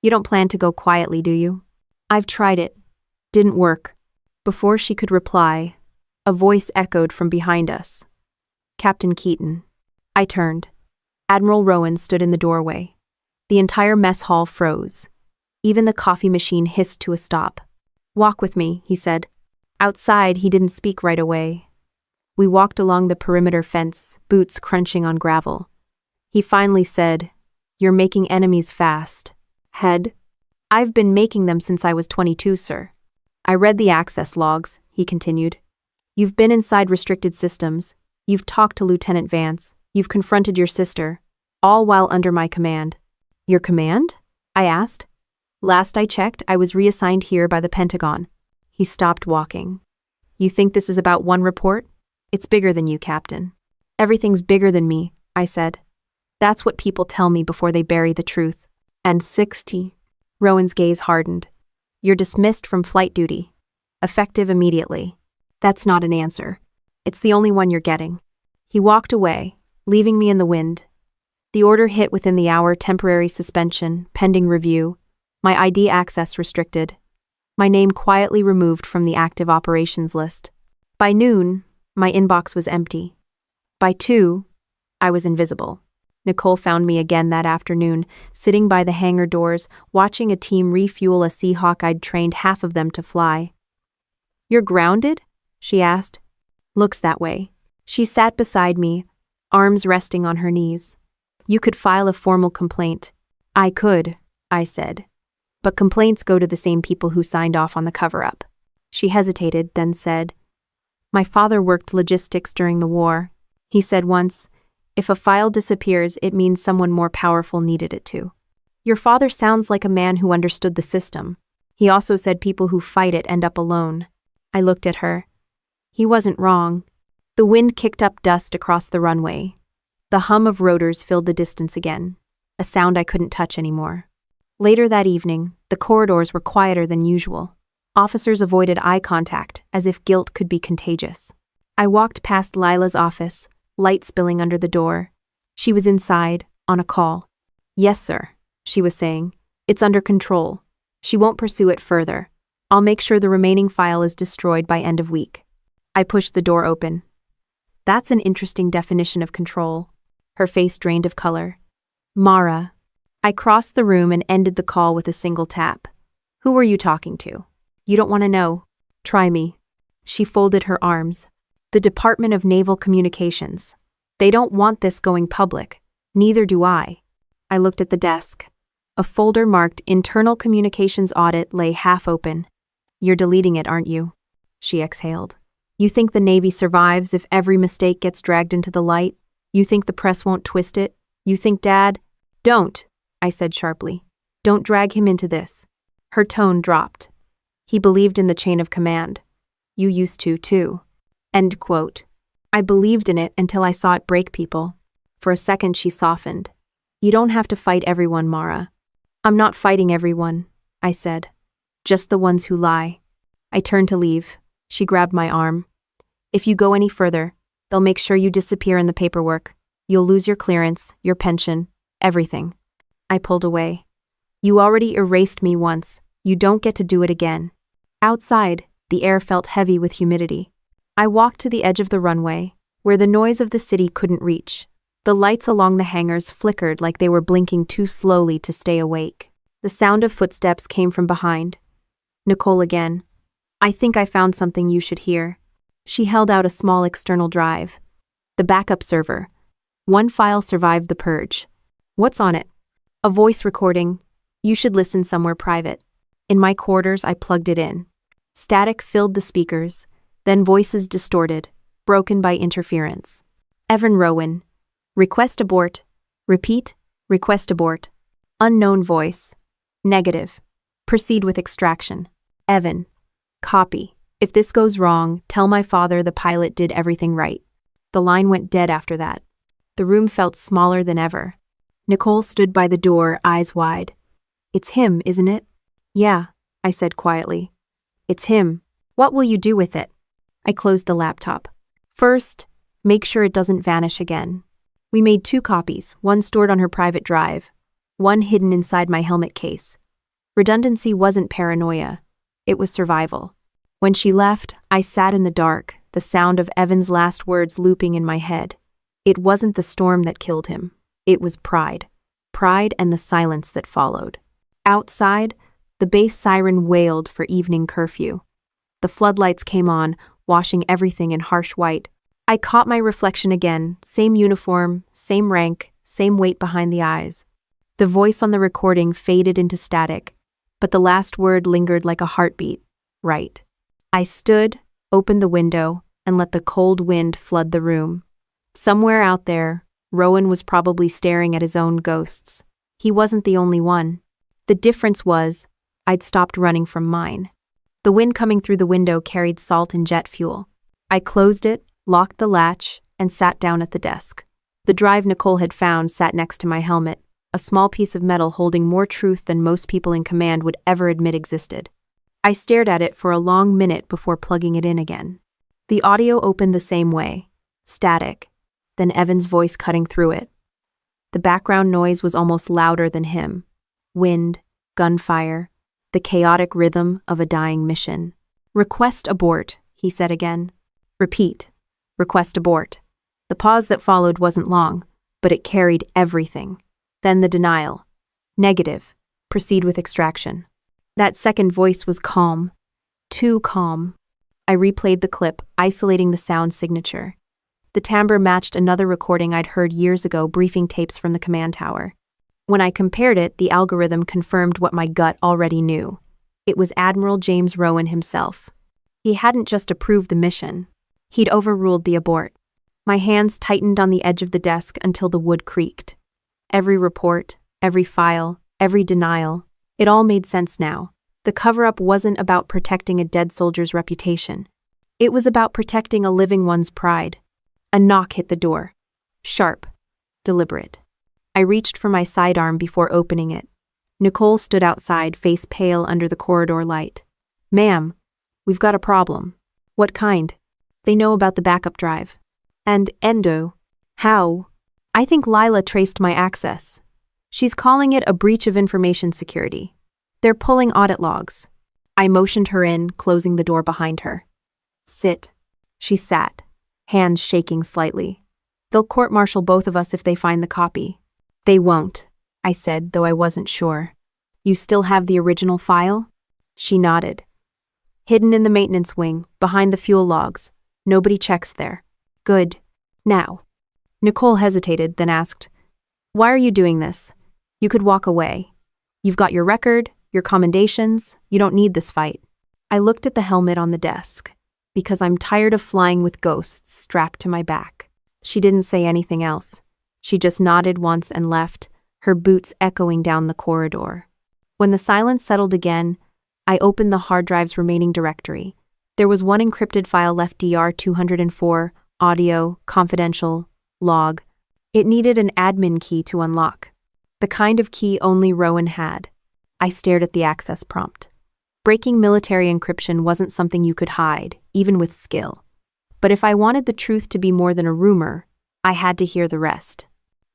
"You don't plan to go quietly, do you?" "I've tried it. Didn't work." Before she could reply, a voice echoed from behind us. "Captain Keaton." I turned. Admiral Rowan stood in the doorway. The entire mess hall froze. Even the coffee machine hissed to a stop. "Walk with me," he said. Outside, he didn't speak right away. We walked along the perimeter fence, boots crunching on gravel. He finally said, "You're making enemies fast." "Head?" "I've been making them since I was 22, sir." "I read the access logs," he continued. "You've been inside restricted systems. You've talked to Lieutenant Vance. You've confronted your sister, all while under my command." "Your command?" I asked. "Last I checked, I was reassigned here by the Pentagon." He stopped walking. "You think this is about one report? It's bigger than you, Captain." "Everything's bigger than me," I said. "That's what people tell me before they bury the truth." "And 60. Rowan's gaze hardened. "You're dismissed from flight duty. Effective immediately." "That's not an answer. It's the only one you're getting." He walked away, leaving me in the wind. The order hit within the hour: temporary suspension, pending review, my ID access restricted, my name quietly removed from the active operations list. By noon, my inbox was empty. By 2, I was invisible. Nicole found me again that afternoon, sitting by the hangar doors, watching a team refuel a Seahawk I'd trained half of them to fly. "You're grounded?" she asked. "Looks that way." She sat beside me, arms resting on her knees. "You could file a formal complaint." "I could," I said. "But complaints go to the same people who signed off on the cover-up." She hesitated, then said, "My father worked logistics during the war. He said once, if a file disappears, it means someone more powerful needed it to." "Your father sounds like a man who understood the system. He also said people who fight it end up alone." I looked at her. He wasn't wrong. The wind kicked up dust across the runway. The hum of rotors filled the distance again, a sound I couldn't touch anymore. Later that evening, the corridors were quieter than usual. Officers avoided eye contact, as if guilt could be contagious. I walked past Lila's office, light spilling under the door. She was inside, on a call. "Yes, sir," she was saying. "It's under control. She won't pursue it further. I'll make sure the remaining file is destroyed by end of week." I pushed the door open. "That's an interesting definition of control." Her face drained of color. "Mara." I crossed the room and ended the call with a single tap. "Who were you talking to?" "You don't want to know. Try me." She folded her arms. "The Department of Naval Communications. They don't want this going public. Neither do I." I looked at the desk. A folder marked Internal Communications Audit lay half open. "You're deleting it, aren't you?" She exhaled. "You think the Navy survives if every mistake gets dragged into the light? You think the press won't twist it? You think Dad—" "Don't," I said sharply. "Don't drag him into this." Her tone dropped. "He believed in the chain of command. You used to, too." End quote. I believed in it until I saw it break people. For a second she softened. "You don't have to fight everyone, Mara." "I'm not fighting everyone," I said. "Just the ones who lie." I turned to leave. She grabbed my arm. "If you go any further, they'll make sure you disappear in the paperwork. You'll lose your clearance, your pension, everything." I pulled away. "You already erased me once. You don't get to do it again." Outside, the air felt heavy with humidity. I walked to the edge of the runway, where the noise of the city couldn't reach. The lights along the hangars flickered like they were blinking too slowly to stay awake. The sound of footsteps came from behind. Nicole again. "I think I found something you should hear." She held out a small external drive. "The backup server. One file survived the purge." "What's on it?" "A voice recording. You should listen somewhere private." In my quarters, I plugged it in. Static filled the speakers, then voices distorted, broken by interference. "Evan Rowan. Request abort. Repeat. Request abort. Unknown voice. Negative. Proceed with extraction. Evan. Copy. If this goes wrong, tell my father the pilot did everything right. The line went dead after that. The room felt smaller than ever. Nicole stood by the door, eyes wide. It's him, isn't it? Yeah, I said quietly. It's him. What will you do with it? I closed the laptop. First, make sure it doesn't vanish again. We made 2 copies, one stored on her private drive, one hidden inside my helmet case. Redundancy wasn't paranoia. It was survival. When she left, I sat in the dark, the sound of Evan's last words looping in my head. It wasn't the storm that killed him. It was pride. Pride and the silence that followed. Outside, the base siren wailed for evening curfew. The floodlights came on, washing everything in harsh white. I caught my reflection again, same uniform, same rank, same weight behind the eyes. The voice on the recording faded into static, but the last word lingered like a heartbeat. Right. I stood, opened the window, and let the cold wind flood the room. Somewhere out there, Rowan was probably staring at his own ghosts. He wasn't the only one. The difference was, I'd stopped running from mine. The wind coming through the window carried salt and jet fuel. I closed it, locked the latch, and sat down at the desk. The drive Nicole had found sat next to my helmet, a small piece of metal holding more truth than most people in command would ever admit existed. I stared at it for a long minute before plugging it in again. The audio opened the same way, static, then Evan's voice cutting through it. The background noise was almost louder than him. Wind, gunfire, the chaotic rhythm of a dying mission. Request abort, he said again. Repeat. Request abort. The pause that followed wasn't long, but it carried everything. Then the denial. Negative. Proceed with extraction. That second voice was calm. Too calm. I replayed the clip, isolating the sound signature. The timbre matched another recording I'd heard years ago, briefing tapes from the command tower. When I compared it, the algorithm confirmed what my gut already knew. It was Admiral James Rowan himself. He hadn't just approved the mission. He'd overruled the abort. My hands tightened on the edge of the desk until the wood creaked. Every report, every file, every denial, it all made sense now. The cover-up wasn't about protecting a dead soldier's reputation. It was about protecting a living one's pride. A knock hit the door. Sharp. Deliberate. I reached for my sidearm before opening it. Nicole stood outside, face pale under the corridor light. Ma'am, we've got a problem. What kind? They know about the backup drive. And Endo. How? I think Lila traced my access. She's calling it a breach of information security. They're pulling audit logs. I motioned her in, closing the door behind her. Sit. She sat, hands shaking slightly. They'll court-martial both of us if they find the copy. They won't, I said, though I wasn't sure. You still have the original file? She nodded. Hidden in the maintenance wing, behind the fuel logs. Nobody checks there. Good. Now. Nicole hesitated, then asked, Why are you doing this? You could walk away. You've got your record, your commendations. You don't need this fight. I looked at the helmet on the desk. Because I'm tired of flying with ghosts strapped to my back. She didn't say anything else. She just nodded once and left, her boots echoing down the corridor. When the silence settled again, I opened the hard drive's remaining directory. There was one encrypted file left, DR 204, audio, confidential, log. It needed an admin key to unlock. The kind of key only Rowan had. I stared at the access prompt. Breaking military encryption wasn't something you could hide, even with skill. But if I wanted the truth to be more than a rumor, I had to hear the rest.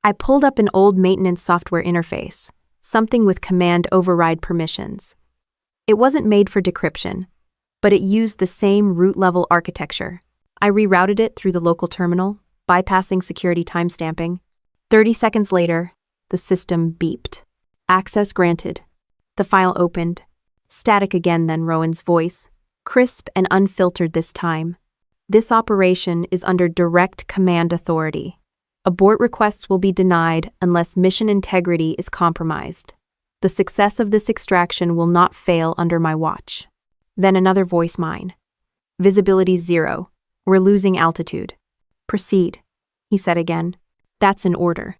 I pulled up an old maintenance software interface, something with command override permissions. It wasn't made for decryption, but it used the same root-level architecture. I rerouted it through the local terminal, bypassing security timestamping. 30 seconds later, the system beeped. Access granted. The file opened. Static again, then Rowan's voice, crisp and unfiltered this time. This operation is under direct command authority. Abort requests will be denied unless mission integrity is compromised. The success of this extraction will not fail under my watch. Then another voice, mine. Visibility 0. We're losing altitude. Proceed, he said again. That's an order.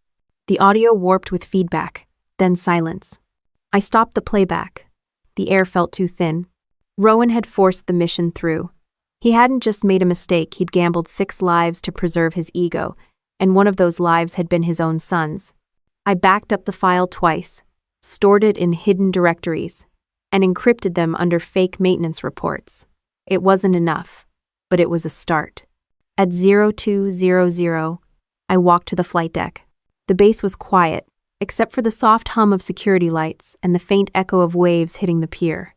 The audio warped with feedback, then silence. I stopped the playback. The air felt too thin. Rowan had forced the mission through. He hadn't just made a mistake, he'd gambled 6 lives to preserve his ego, and one of those lives had been his own son's. I backed up the file twice, stored it in hidden directories, and encrypted them under fake maintenance reports. It wasn't enough, but it was a start. At 0200, I walked to the flight deck. The base was quiet, except for the soft hum of security lights and the faint echo of waves hitting the pier.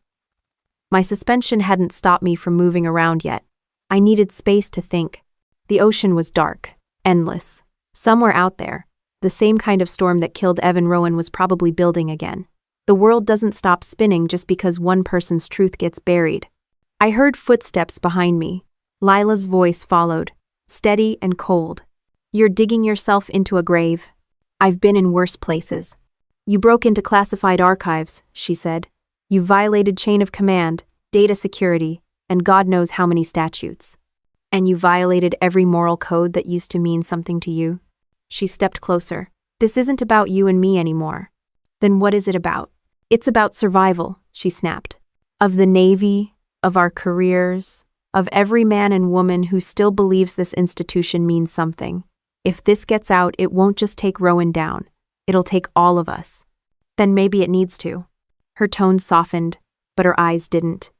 My suspension hadn't stopped me from moving around yet. I needed space to think. The ocean was dark, endless. Somewhere out there, the same kind of storm that killed Evan Rowan was probably building again. The world doesn't stop spinning just because one person's truth gets buried. I heard footsteps behind me. Lila's voice followed, steady and cold. "You're digging yourself into a grave. I've been in worse places." "You broke into classified archives," she said. "You violated chain of command, data security, and God knows how many statutes. And you violated every moral code that used to mean something to you." She stepped closer. "This isn't about you and me anymore." "Then what is it about?" "It's about survival," she snapped. "Of the Navy, of our careers, of every man and woman who still believes this institution means something. If this gets out, it won't just take Rowan down. It'll take all of us." "Then maybe it needs to." Her tone softened, but her eyes didn't.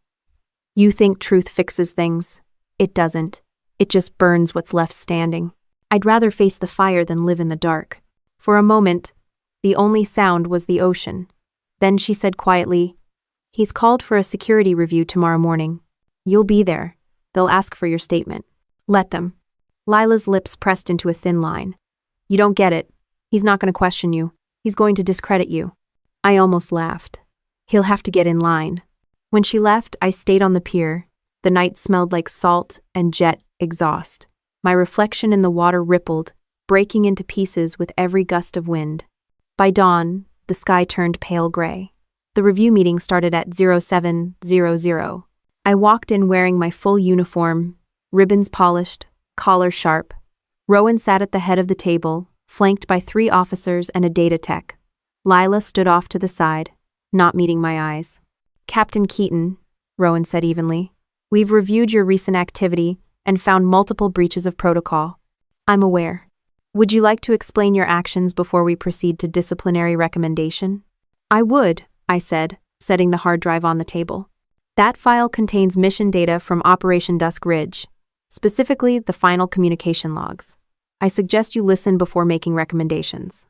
"You think truth fixes things. It doesn't. It just burns what's left standing. I'd rather face the fire than live in the dark." For a moment, the only sound was the ocean. Then she said quietly, "He's called for a security review tomorrow morning. You'll be there. They'll ask for your statement. Let them." Lila's lips pressed into a thin line. "You don't get it. He's not going to question you. He's going to discredit you." I almost laughed. "He'll have to get in line." When she left, I stayed on the pier. The night smelled like salt and jet exhaust. My reflection in the water rippled, breaking into pieces with every gust of wind. By dawn, the sky turned pale gray. The review meeting started at 0700. I walked in wearing my full uniform, ribbons polished, collar sharp. Rowan sat at the head of the table, flanked by 3 officers and a data tech. Lila stood off to the side, not meeting my eyes. "Captain Keaton," Rowan said evenly, "we've reviewed your recent activity and found multiple breaches of protocol. I'm aware. Would you like to explain your actions before we proceed to disciplinary recommendation?" "I would," I said, setting the hard drive on the table. "That file contains mission data from Operation Dusk Ridge, specifically the final communication logs. I suggest you listen before making recommendations."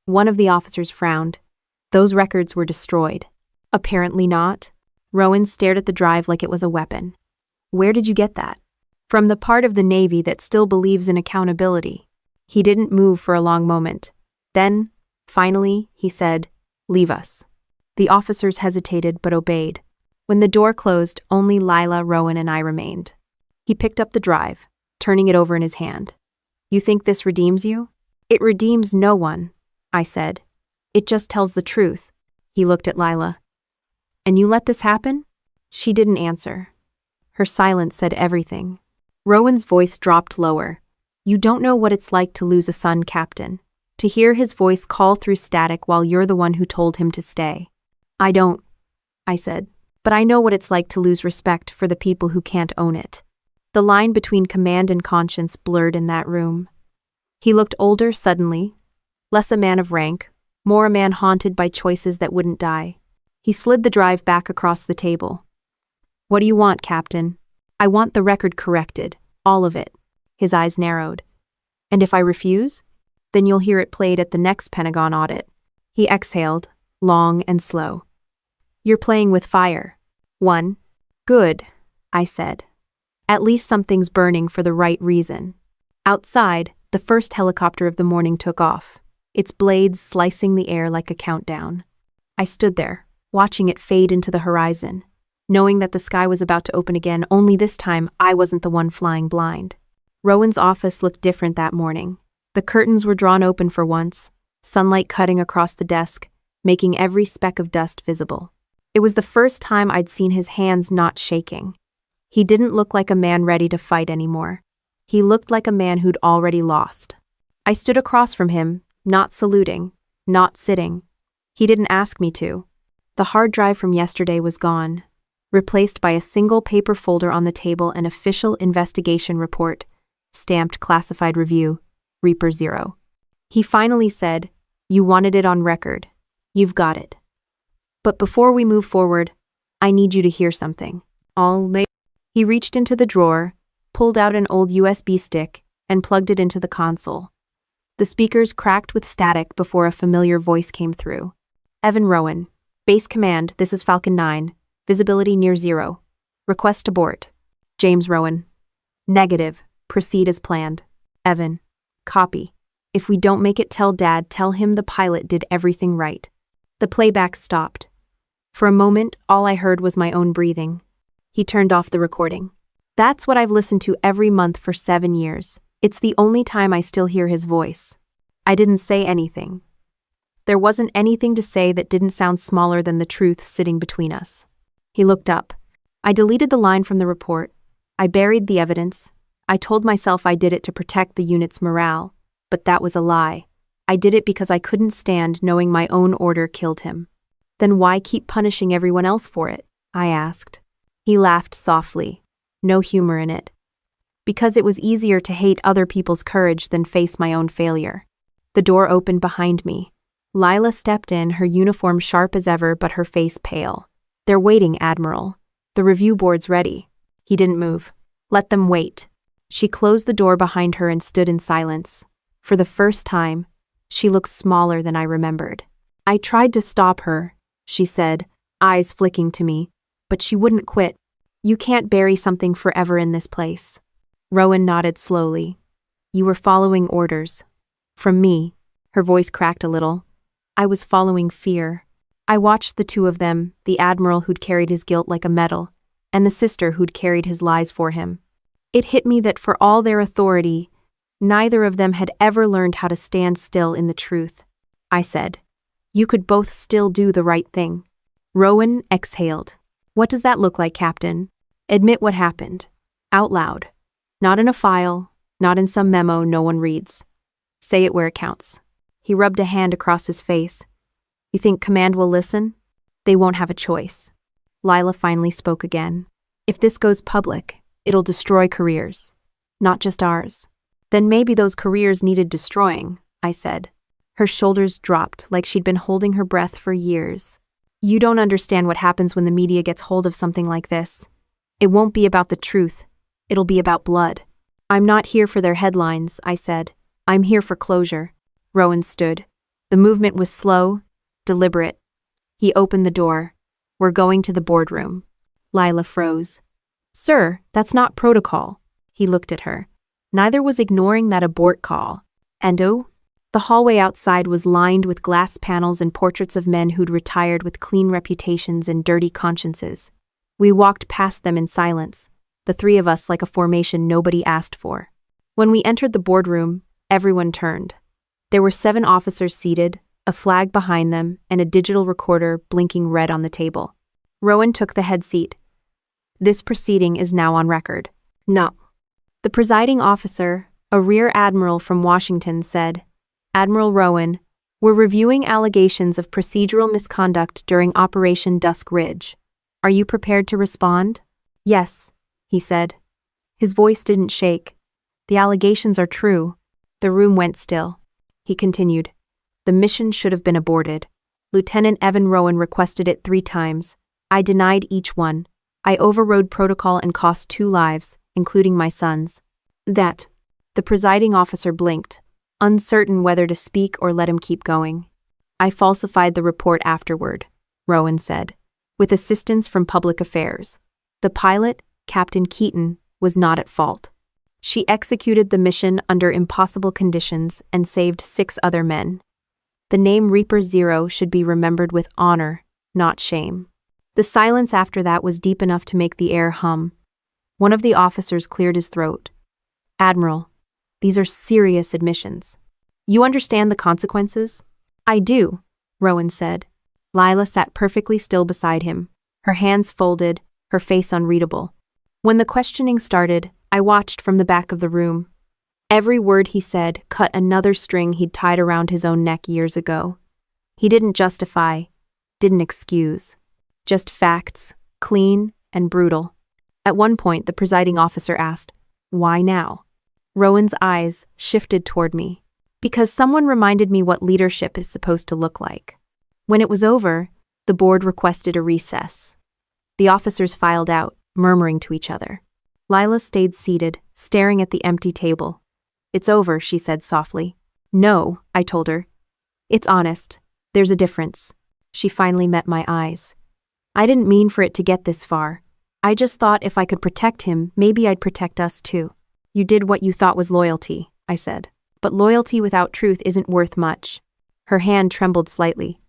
One of the officers frowned. "Those records were destroyed." "Apparently not." Rowan stared at the drive like it was a weapon. "Where did you get that?" "From the part of the Navy that still believes in accountability." He didn't move for a long moment. Then, finally, he said, "Leave us." The officers hesitated but obeyed. When the door closed, only Lila, Rowan, and I remained. He picked up the drive, turning it over in his hand. "You think this redeems you?" "It redeems no one," I said. "It just tells the truth." He looked at Lila. "And you let this happen?" She didn't answer. Her silence said everything. Rowan's voice dropped lower. "You don't know what it's like to lose a son, Captain. To hear his voice call through static while you're the one who told him to stay." "I don't," I said. "But I know what it's like to lose respect for the people who can't own it." The line between command and conscience blurred in that room. He looked older suddenly, less a man of rank, more a man haunted by choices that wouldn't die. He slid the drive back across the table. "What do you want, Captain?" "I want the record corrected, all of it." His eyes narrowed. "And if I refuse? Then you'll hear it played at the next Pentagon audit." He exhaled, long and slow. "You're playing with fire." "One." "Good," I said. "At least something's burning for the right reason." Outside, the first helicopter of the morning took off, its blades slicing the air like a countdown. I stood there, watching it fade into the horizon, knowing that the sky was about to open again, only this time I wasn't the one flying blind. Rowan's office looked different that morning. The curtains were drawn open for once, sunlight cutting across the desk, making every speck of dust visible. It was the first time I'd seen his hands not shaking. He didn't look like a man ready to fight anymore. He looked like a man who'd already lost. I stood across from him, Not saluting, not sitting. He didn't ask me to. The hard drive from yesterday was gone, replaced by a single paper folder on the table, an official investigation report, stamped classified review, Reaper 0. He finally said, "You wanted it on record. You've got it. But before we move forward, I need you to hear something." He reached into the drawer, pulled out an old USB stick, and plugged it into the console. The speakers cracked with static before a familiar voice came through. "Evan Rowan. Base Command, this is Falcon 9. Visibility near 0. Request abort." James Rowan. "Negative. Proceed as planned." Evan. "Copy. If we don't make it, tell Dad, tell him the pilot did everything right." The playback stopped. For a moment, all I heard was my own breathing. He turned off the recording. That's what I've listened to every month for 7 years. It's the only time I still hear his voice. I didn't say anything. There wasn't anything to say that didn't sound smaller than the truth sitting between us. He looked up. I deleted the line from the report. I buried the evidence. I told myself I did it to protect the unit's morale, but that was a lie. I did it because I couldn't stand knowing my own order killed him. Then why keep punishing everyone else for it? I asked. He laughed softly. No humor in it. Because it was easier to hate other people's courage than face my own failure. The door opened behind me. Lila stepped in, her uniform sharp as ever but her face pale. "They're waiting, Admiral. The review board's ready." He didn't move. "Let them wait." She closed the door behind her and stood in silence. For the first time, she looked smaller than I remembered. "I tried to stop her," she said, eyes flicking to me, "but she wouldn't quit. You can't bury something forever in this place." Rowan nodded slowly. "You were following orders. From me." Her voice cracked a little. "I was following fear. I watched the two of them, the Admiral who'd carried his guilt like a medal, and the sister who'd carried his lies for him. It hit me that for all their authority, neither of them had ever learned how to stand still in the truth." I said, "You could both still do the right thing." Rowan exhaled. "What does that look like, Captain? Admit what happened. Out loud. Not in a file, not in some memo no one reads. Say it where it counts." He rubbed a hand across his face. "You think Command will listen? They won't have a choice." Lila finally spoke again. "If this goes public, it'll destroy careers. Not just ours." "Then maybe those careers needed destroying," I said. Her shoulders dropped like she'd been holding her breath for years. "You don't understand what happens when the media gets hold of something like this. It won't be about the truth. It'll be about blood." "I'm not here for their headlines," I said. "I'm here for closure." Rowan stood. The movement was slow, deliberate. He opened the door. "We're going to the boardroom." Lila froze. "Sir, that's not protocol." He looked at her. Neither was ignoring that abort call. And oh, the hallway outside was lined with glass panels and portraits of men who'd retired with clean reputations and dirty consciences. We walked past them in silence, the three of us like a formation nobody asked for. When we entered the boardroom, everyone turned. There were 7 officers seated, a flag behind them, and a digital recorder blinking red on the table. Rowan took the head seat. "This proceeding is now on record." "No." The presiding officer, a Rear Admiral from Washington, said, "Admiral Rowan, we're reviewing allegations of procedural misconduct during Operation Dusk Ridge. Are you prepared to respond?" "Yes," he said. His voice didn't shake. "The allegations are true." The room went still. He continued, "The mission should have been aborted. Lieutenant Evan Rowan requested it 3 times. I denied each one. I overrode protocol and cost 2 lives, including my son's." "That." The presiding officer blinked, uncertain whether to speak or let him keep going. "I falsified the report afterward," Rowan said, "with assistance from public affairs. The pilot, Captain Keaton, was not at fault. She executed the mission under impossible conditions and saved 6 other men. The name Reaper 0 should be remembered with honor, not shame." The silence after that was deep enough to make the air hum. One of the officers cleared his throat. "Admiral, these are serious admissions. You understand the consequences?" "I do," Rowan said. Lila sat perfectly still beside him, her hands folded, her face unreadable. When the questioning started, I watched from the back of the room. Every word he said cut another string he'd tied around his own neck years ago. He didn't justify, didn't excuse. Just facts, clean and brutal. At one point, the presiding officer asked, "Why now?" Rowan's eyes shifted toward me. Because someone reminded me what leadership is supposed to look like. When it was over, the board requested a recess. The officers filed out, murmuring to each other. Lila stayed seated, staring at the empty table. "It's over," she said softly. "No," I told her. "It's honest. There's a difference." She finally met my eyes. "I didn't mean for it to get this far. I just thought if I could protect him, maybe I'd protect us too." "You did what you thought was loyalty," I said. "But loyalty without truth isn't worth much." Her hand trembled slightly.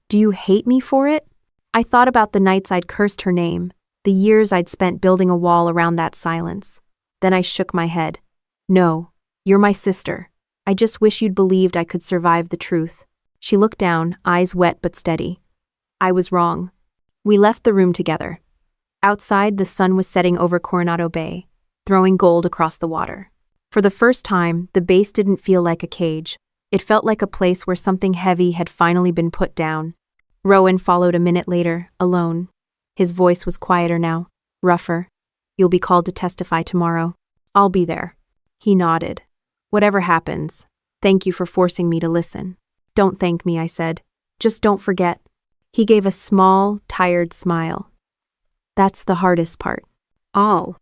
"Do you hate me for it?" I thought about the nights I'd cursed her name, the years I'd spent building a wall around that silence. Then I shook my head. "No, you're my sister. I just wish you'd believed I could survive the truth." She looked down, eyes wet but steady. "I was wrong." We left the room together. Outside, the sun was setting over Coronado Bay, throwing gold across the water. For the first time, the base didn't feel like a cage. It felt like a place where something heavy had finally been put down. Rowan followed a minute later, alone. His voice was quieter now, rougher. "You'll be called to testify tomorrow. I'll be there." He nodded. "Whatever happens, thank you for forcing me to listen." "Don't thank me," I said. "Just don't forget." He gave a small, tired smile. "That's the hardest part." "All."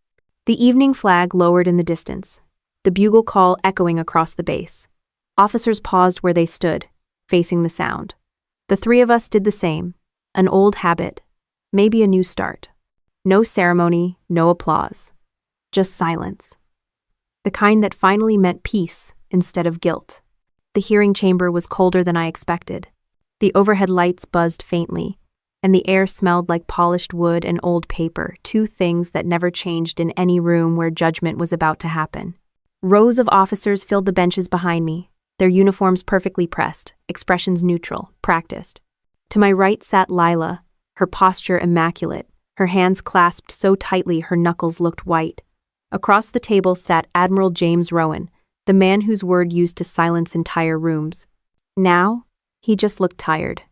The evening flag lowered in the distance, the bugle call echoing across the base. Officers paused where they stood, facing the sound. The three of us did the same, an old habit, maybe a new start. No ceremony, no applause. Just silence. The kind that finally meant peace instead of guilt. The hearing chamber was colder than I expected. The overhead lights buzzed faintly, and the air smelled like polished wood and old paper, two things that never changed in any room where judgment was about to happen. Rows of officers filled the benches behind me, their uniforms perfectly pressed, expressions neutral, practiced. To my right sat Lila, her posture immaculate, her hands clasped so tightly her knuckles looked white. Across the table sat Admiral James Rowan, the man whose word used to silence entire rooms. Now, he just looked tired.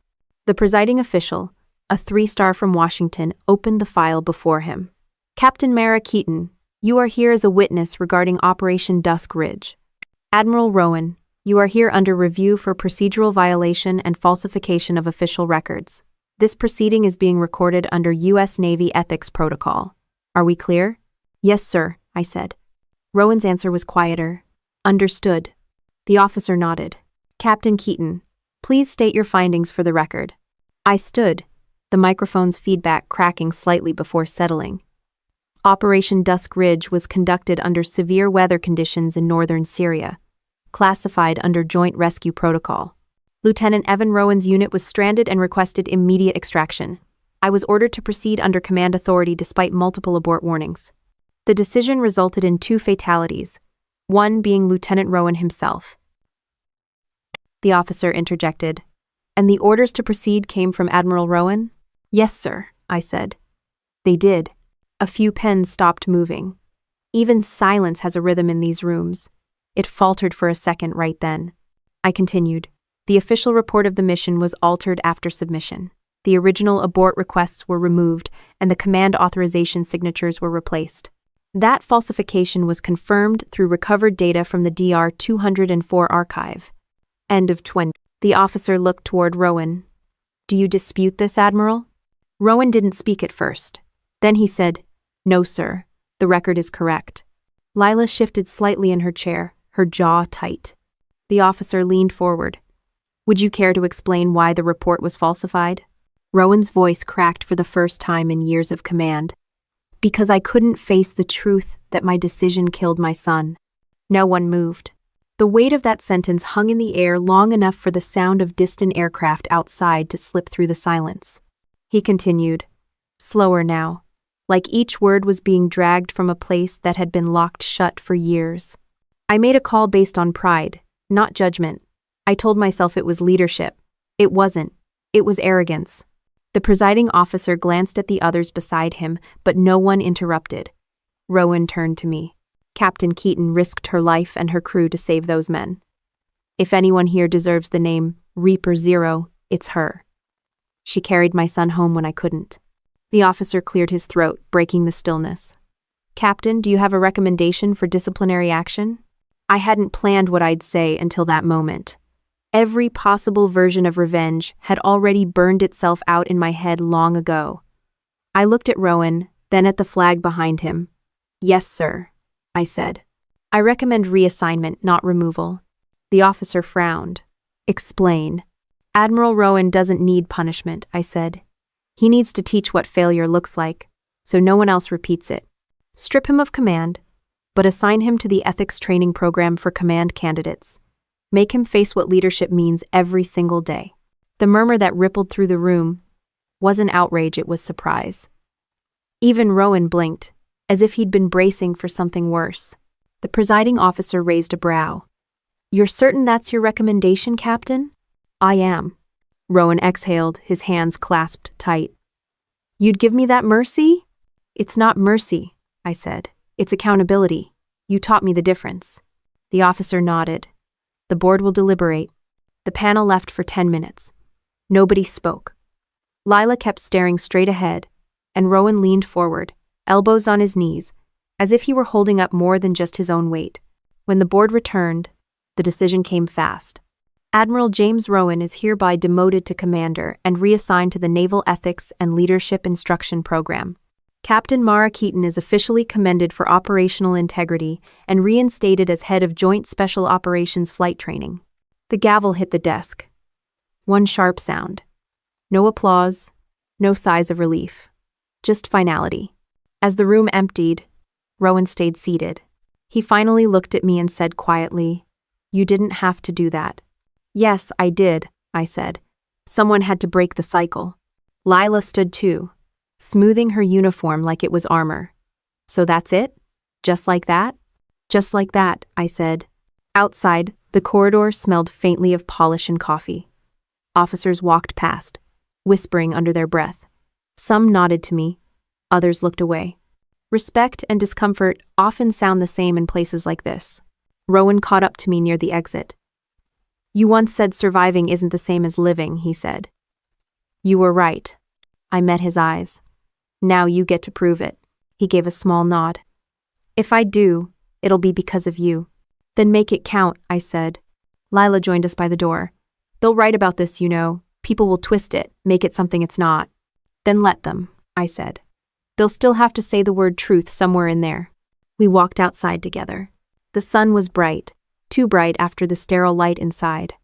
The presiding official, a 3-star from Washington, opened the file before him. "Captain Mara Keaton, you are here as a witness regarding Operation Dusk Ridge. Admiral Rowan, you are here under review for procedural violation and falsification of official records. This proceeding is being recorded under U.S. Navy Ethics Protocol. Are we clear?" "Yes, sir," I said. Rowan's answer was quieter. "Understood." The officer nodded. "Captain Keaton, please state your findings for the record." I stood, the microphone's feedback cracking slightly before settling. Operation Dusk Ridge was conducted under severe weather conditions in northern Syria, classified under Joint Rescue Protocol. Lieutenant Evan Rowan's unit was stranded and requested immediate extraction. I was ordered to proceed under command authority despite multiple abort warnings. The decision resulted in 2 fatalities, one being Lieutenant Rowan himself. The officer interjected. "And the orders to proceed came from Admiral Rowan?" "Yes, sir," I said. They did. A few pens stopped moving. Even silence has a rhythm in these rooms. It faltered for a second right then. I continued. The official report of the mission was altered after submission. The original abort requests were removed, and the command authorization signatures were replaced. That falsification was confirmed through recovered data from the DR 204 archive. End of 20. The officer looked toward Rowan. "Do you dispute this, Admiral?" Rowan didn't speak at first. Then he said, "No, sir. The record is correct." Lila shifted slightly in her chair, her jaw tight. The officer leaned forward. "Would you care to explain why the report was falsified?" Rowan's voice cracked for the first time in years of command. "Because I couldn't face the truth that my decision killed my son." No one moved. The weight of that sentence hung in the air long enough for the sound of distant aircraft outside to slip through the silence. He continued, slower now, like each word was being dragged from a place that had been locked shut for years. "I made a call based on pride, not judgment. I told myself it was leadership. It wasn't. It was arrogance." The presiding officer glanced at the others beside him, but no one interrupted. Rowan turned to me. Captain Keaton risked her life and her crew to save those men. If anyone here deserves the name Reaper Zero, it's her. She carried my son home when I couldn't. The officer cleared his throat, breaking the stillness. Captain, do you have a recommendation for disciplinary action? I hadn't planned what I'd say until that moment. Every possible version of revenge had already burned itself out in my head long ago. I looked at Rowan, then at the flag behind him. Yes, sir, I said. I recommend reassignment, not removal. The officer frowned. Explain. Admiral Rowan doesn't need punishment, I said. He needs to teach what failure looks like, so no one else repeats it. Strip him of command, but assign him to the ethics training program for command candidates. Make him face what leadership means every single day. The murmur that rippled through the room wasn't outrage, it was surprise. Even Rowan blinked, as if he'd been bracing for something worse. The presiding officer raised a brow. You're certain that's your recommendation, Captain? I am. Rowan exhaled, his hands clasped tight. You'd give me that mercy? It's not mercy, I said. It's accountability. You taught me the difference. The officer nodded. The board will deliberate. The panel left for 10 minutes. Nobody spoke. Lila kept staring straight ahead, and Rowan leaned forward, elbows on his knees, as if he were holding up more than just his own weight. When the board returned, the decision came fast. Admiral James Rowan is hereby demoted to commander and reassigned to the Naval Ethics and Leadership Instruction Program. Captain Mara Keaton is officially commended for operational integrity and reinstated as head of Joint Special Operations Flight Training. The gavel hit the desk. One sharp sound. No applause, no sighs of relief. Just finality. As the room emptied, Rowan stayed seated. He finally looked at me and said quietly, "You didn't have to do that." "Yes, I did," I said. "Someone had to break the cycle." Lila stood too, smoothing her uniform like it was armor. "So that's it? Just like that?" "Just like that," I said. Outside, the corridor smelled faintly of polish and coffee. Officers walked past, whispering under their breath. Some nodded to me, others looked away. Respect and discomfort often sound the same in places like this. Rowan caught up to me near the exit. "You once said surviving isn't the same as living," he said. "You were right." I met his eyes. "Now you get to prove it." He gave a small nod. "If I do, it'll be because of you." "Then make it count," I said. Lila joined us by the door. "They'll write about this, you know. People will twist it, make it something it's not." "Then let them," I said. "They'll still have to say the word truth somewhere in there." We walked outside together. The sun was bright, too bright after the sterile light inside.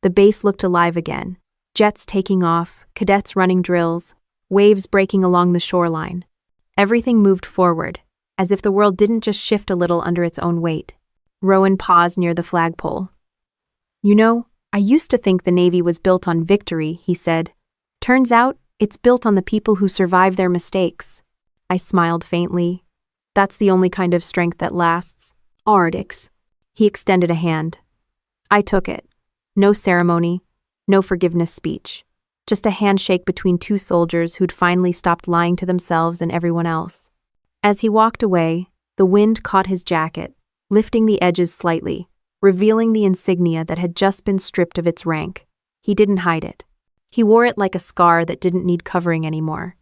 The base looked alive again. Jets taking off, cadets running drills, waves breaking along the shoreline. Everything moved forward, as if the world didn't just shift a little under its own weight. Rowan paused near the flagpole. "You know, I used to think the Navy was built on victory," he said. "Turns out, it's built on the people who survive their mistakes." I smiled faintly. "That's the only kind of strength that lasts." "Ardix." He extended a hand. I took it. No ceremony, no forgiveness speech. Just a handshake between two soldiers who'd finally stopped lying to themselves and everyone else. As he walked away, the wind caught his jacket, lifting the edges slightly, revealing the insignia that had just been stripped of its rank. He didn't hide it. He wore it like a scar that didn't need covering anymore.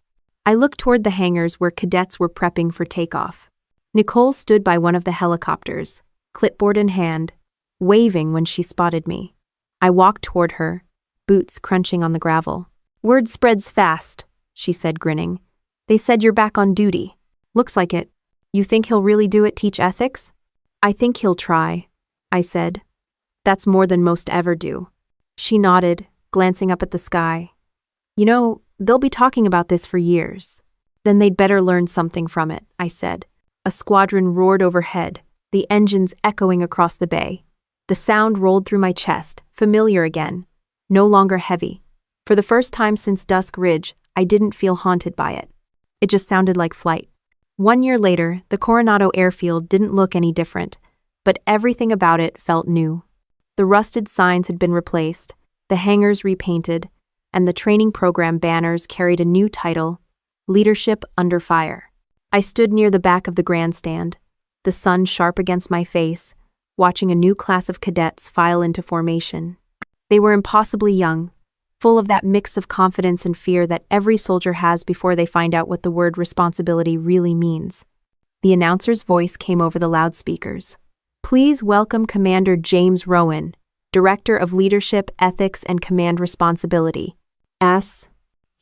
I looked toward the hangars where cadets were prepping for takeoff. Nicole stood by one of the helicopters, clipboard in hand, waving when she spotted me. I walked toward her, boots crunching on the gravel. "Word spreads fast," she said, grinning. "They said you're back on duty." "Looks like it. You think he'll really do it, teach ethics?" "I think he'll try," I said. "That's more than most ever do." She nodded, glancing up at the sky. "You know, they'll be talking about this for years." "Then they'd better learn something from it," I said. A squadron roared overhead, the engines echoing across the bay. The sound rolled through my chest, familiar again, no longer heavy. For the first time since Dusk Ridge, I didn't feel haunted by it. It just sounded like flight. 1 year later, the Coronado airfield didn't look any different, but everything about it felt new. The rusted signs had been replaced, the hangars repainted, and the training program banners carried a new title, Leadership Under Fire. I stood near the back of the grandstand, the sun sharp against my face, watching a new class of cadets file into formation. They were impossibly young, full of that mix of confidence and fear that every soldier has before they find out what the word responsibility really means. The announcer's voice came over the loudspeakers. "Please welcome Commander James Rowan, Director of Leadership, Ethics, and Command Responsibility."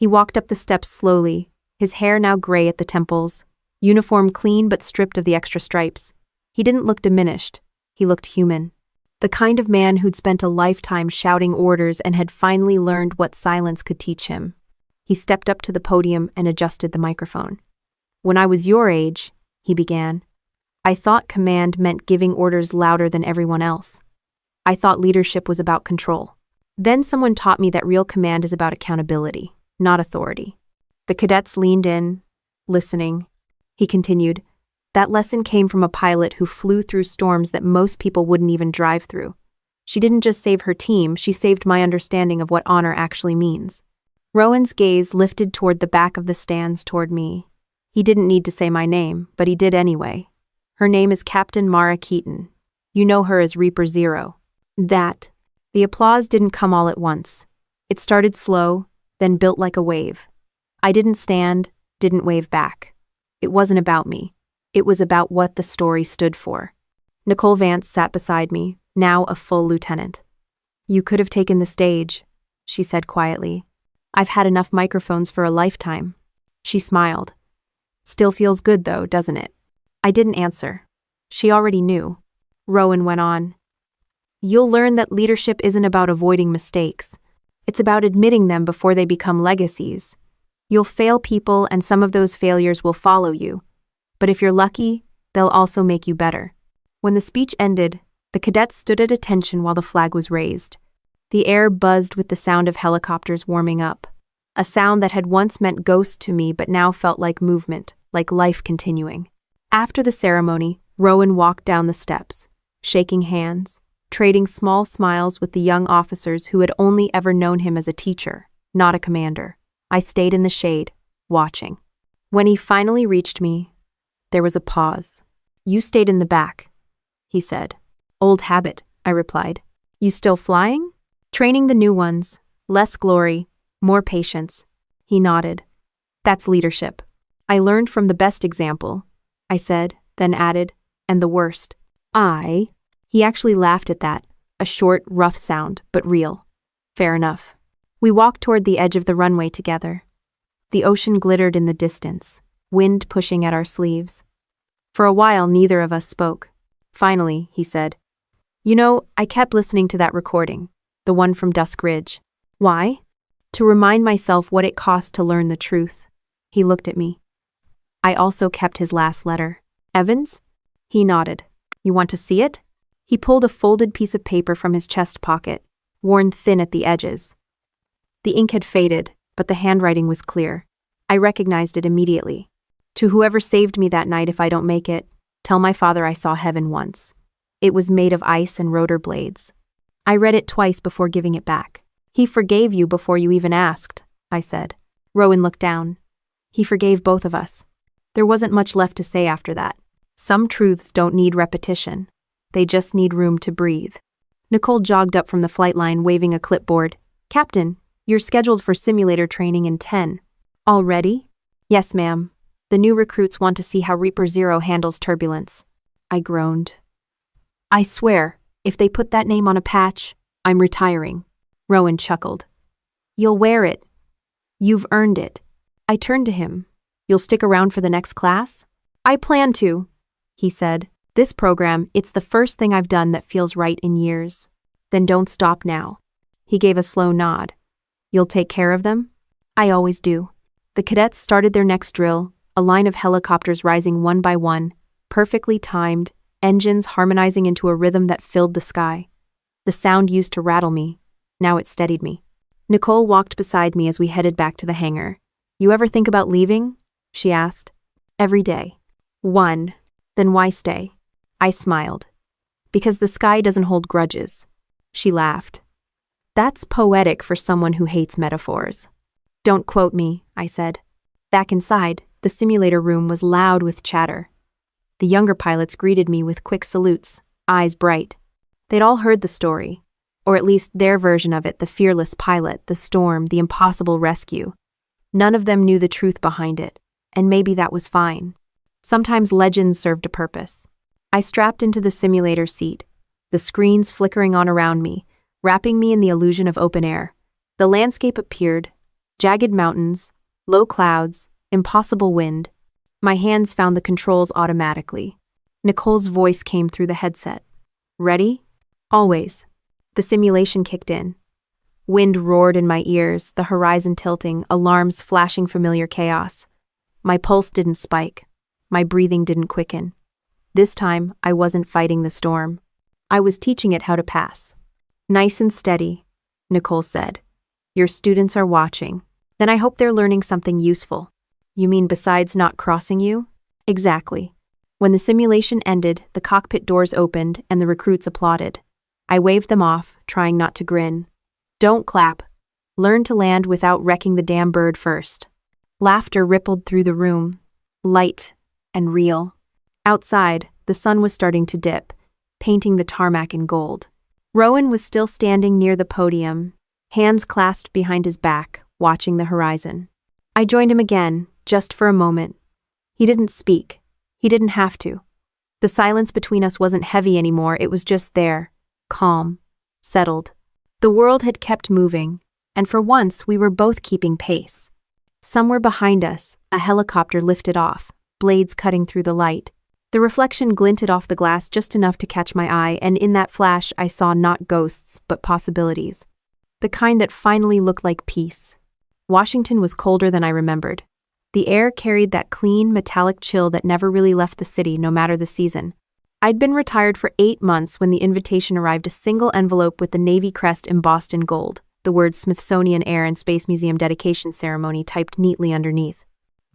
He walked up the steps slowly, his hair now gray at the temples, uniform clean but stripped of the extra stripes. He didn't look diminished. He looked human. The kind of man who'd spent a lifetime shouting orders and had finally learned what silence could teach him. He stepped up to the podium and adjusted the microphone. "When I was your age," he began, "I thought command meant giving orders louder than everyone else. I thought leadership was about control. Then someone taught me that real command is about accountability, not authority." The cadets leaned in, listening. He continued, "That lesson came from a pilot who flew through storms that most people wouldn't even drive through. She didn't just save her team, she saved my understanding of what honor actually means." Rowan's gaze lifted toward the back of the stands toward me. He didn't need to say my name, but he did anyway. "Her name is Captain Mara Keaton. You know her as Reaper Zero." The applause didn't come all at once. It started slow, then built like a wave. I didn't stand, didn't wave back. It wasn't about me. It was about what the story stood for. Nicole Vance sat beside me, now a full lieutenant. "You could have taken the stage," she said quietly. "I've had enough microphones for a lifetime." She smiled. "Still feels good though, doesn't it?" I didn't answer. She already knew. Rowan went on. "You'll learn that leadership isn't about avoiding mistakes. It's about admitting them before they become legacies. You'll fail people and some of those failures will follow you. But if you're lucky, they'll also make you better." When the speech ended, the cadets stood at attention while the flag was raised. The air buzzed with the sound of helicopters warming up, a sound that had once meant ghost to me but now felt like movement, like life continuing. After the ceremony, Rowan walked down the steps, shaking hands, trading small smiles with the young officers who had only ever known him as a teacher, not a commander. I stayed in the shade, watching. When he finally reached me, there was a pause. "You stayed in the back," he said. "Old habit," I replied. "You still flying?" "Training the new ones. Less glory, more patience." He nodded. "That's leadership. I learned from the best example," I said, then added, "and the worst." He actually laughed at that, a short, rough sound, but real. Fair enough. We walked toward the edge of the runway together. The ocean glittered in the distance, wind pushing at our sleeves. For a while, neither of us spoke. Finally, he said, "You know, I kept listening to that recording, the one from Dusk Ridge." "Why?" "To remind myself what it cost to learn the truth." He looked at me. I also kept his last letter. "Evans?" He nodded. "You want to see it?" He pulled a folded piece of paper from his chest pocket, worn thin at the edges. The ink had faded, but the handwriting was clear. I recognized it immediately. "To whoever saved me that night if I don't make it, tell my father I saw heaven once." It was made of ice and rotor blades. I read it twice before giving it back. "He forgave you before you even asked," I said. Rowan looked down. "He forgave both of us." There wasn't much left to say after that. Some truths don't need repetition. They just need room to breathe. Nicole jogged up from the flight line waving a clipboard. "Captain, you're scheduled for simulator training in 10. "Already?" "Yes, ma'am. The new recruits want to see how Reaper Zero handles turbulence." I groaned. "I swear, if they put that name on a patch, I'm retiring." Rowan chuckled. "You'll wear it. You've earned it." I turned to him. "You'll stick around for the next class?" "I plan to," he said. "This program, it's the first thing I've done that feels right in years." "Then don't stop now." He gave a slow nod. "You'll take care of them?" "I always do." The cadets started their next drill, a line of helicopters rising one by one, perfectly timed, engines harmonizing into a rhythm that filled the sky. The sound used to rattle me. Now it steadied me. Nicole walked beside me as we headed back to the hangar. "You ever think about leaving?" she asked. "Every day." "One. Then why stay?" I smiled. "Because the sky doesn't hold grudges." She laughed. "That's poetic for someone who hates metaphors." "Don't quote me," I said. Back inside, the simulator room was loud with chatter. The younger pilots greeted me with quick salutes, eyes bright. They'd all heard the story, or at least their version of it, the fearless pilot, the storm, the impossible rescue. None of them knew the truth behind it, and maybe that was fine. Sometimes legends served a purpose. I strapped into the simulator seat, the screens flickering on around me, wrapping me in the illusion of open air. The landscape appeared, jagged mountains, low clouds, impossible wind. My hands found the controls automatically. Nicole's voice came through the headset. Ready? Always. The simulation kicked in. Wind roared in my ears, the horizon tilting, alarms flashing familiar chaos. My pulse didn't spike. My breathing didn't quicken. This time, I wasn't fighting the storm. I was teaching it how to pass. Nice and steady, Nicole said. Your students are watching. Then I hope they're learning something useful. You mean besides not crossing you? Exactly. When the simulation ended, the cockpit doors opened and the recruits applauded. I waved them off, trying not to grin. Don't clap. Learn to land without wrecking the damn bird first. Laughter rippled through the room, light and real. Outside, the sun was starting to dip, painting the tarmac in gold. Rowan was still standing near the podium, hands clasped behind his back, watching the horizon. I joined him again, just for a moment. He didn't speak. He didn't have to. The silence between us wasn't heavy anymore, it was just there, calm, settled. The world had kept moving, and for once we were both keeping pace. Somewhere behind us, a helicopter lifted off, blades cutting through the light. The reflection glinted off the glass just enough to catch my eye, and in that flash I saw not ghosts, but possibilities. The kind that finally looked like peace. Washington was colder than I remembered. The air carried that clean, metallic chill that never really left the city, no matter the season. I'd been retired for 8 months when the invitation arrived, a single envelope with the Navy crest embossed in gold, the words Smithsonian Air and Space Museum Dedication Ceremony typed neatly underneath.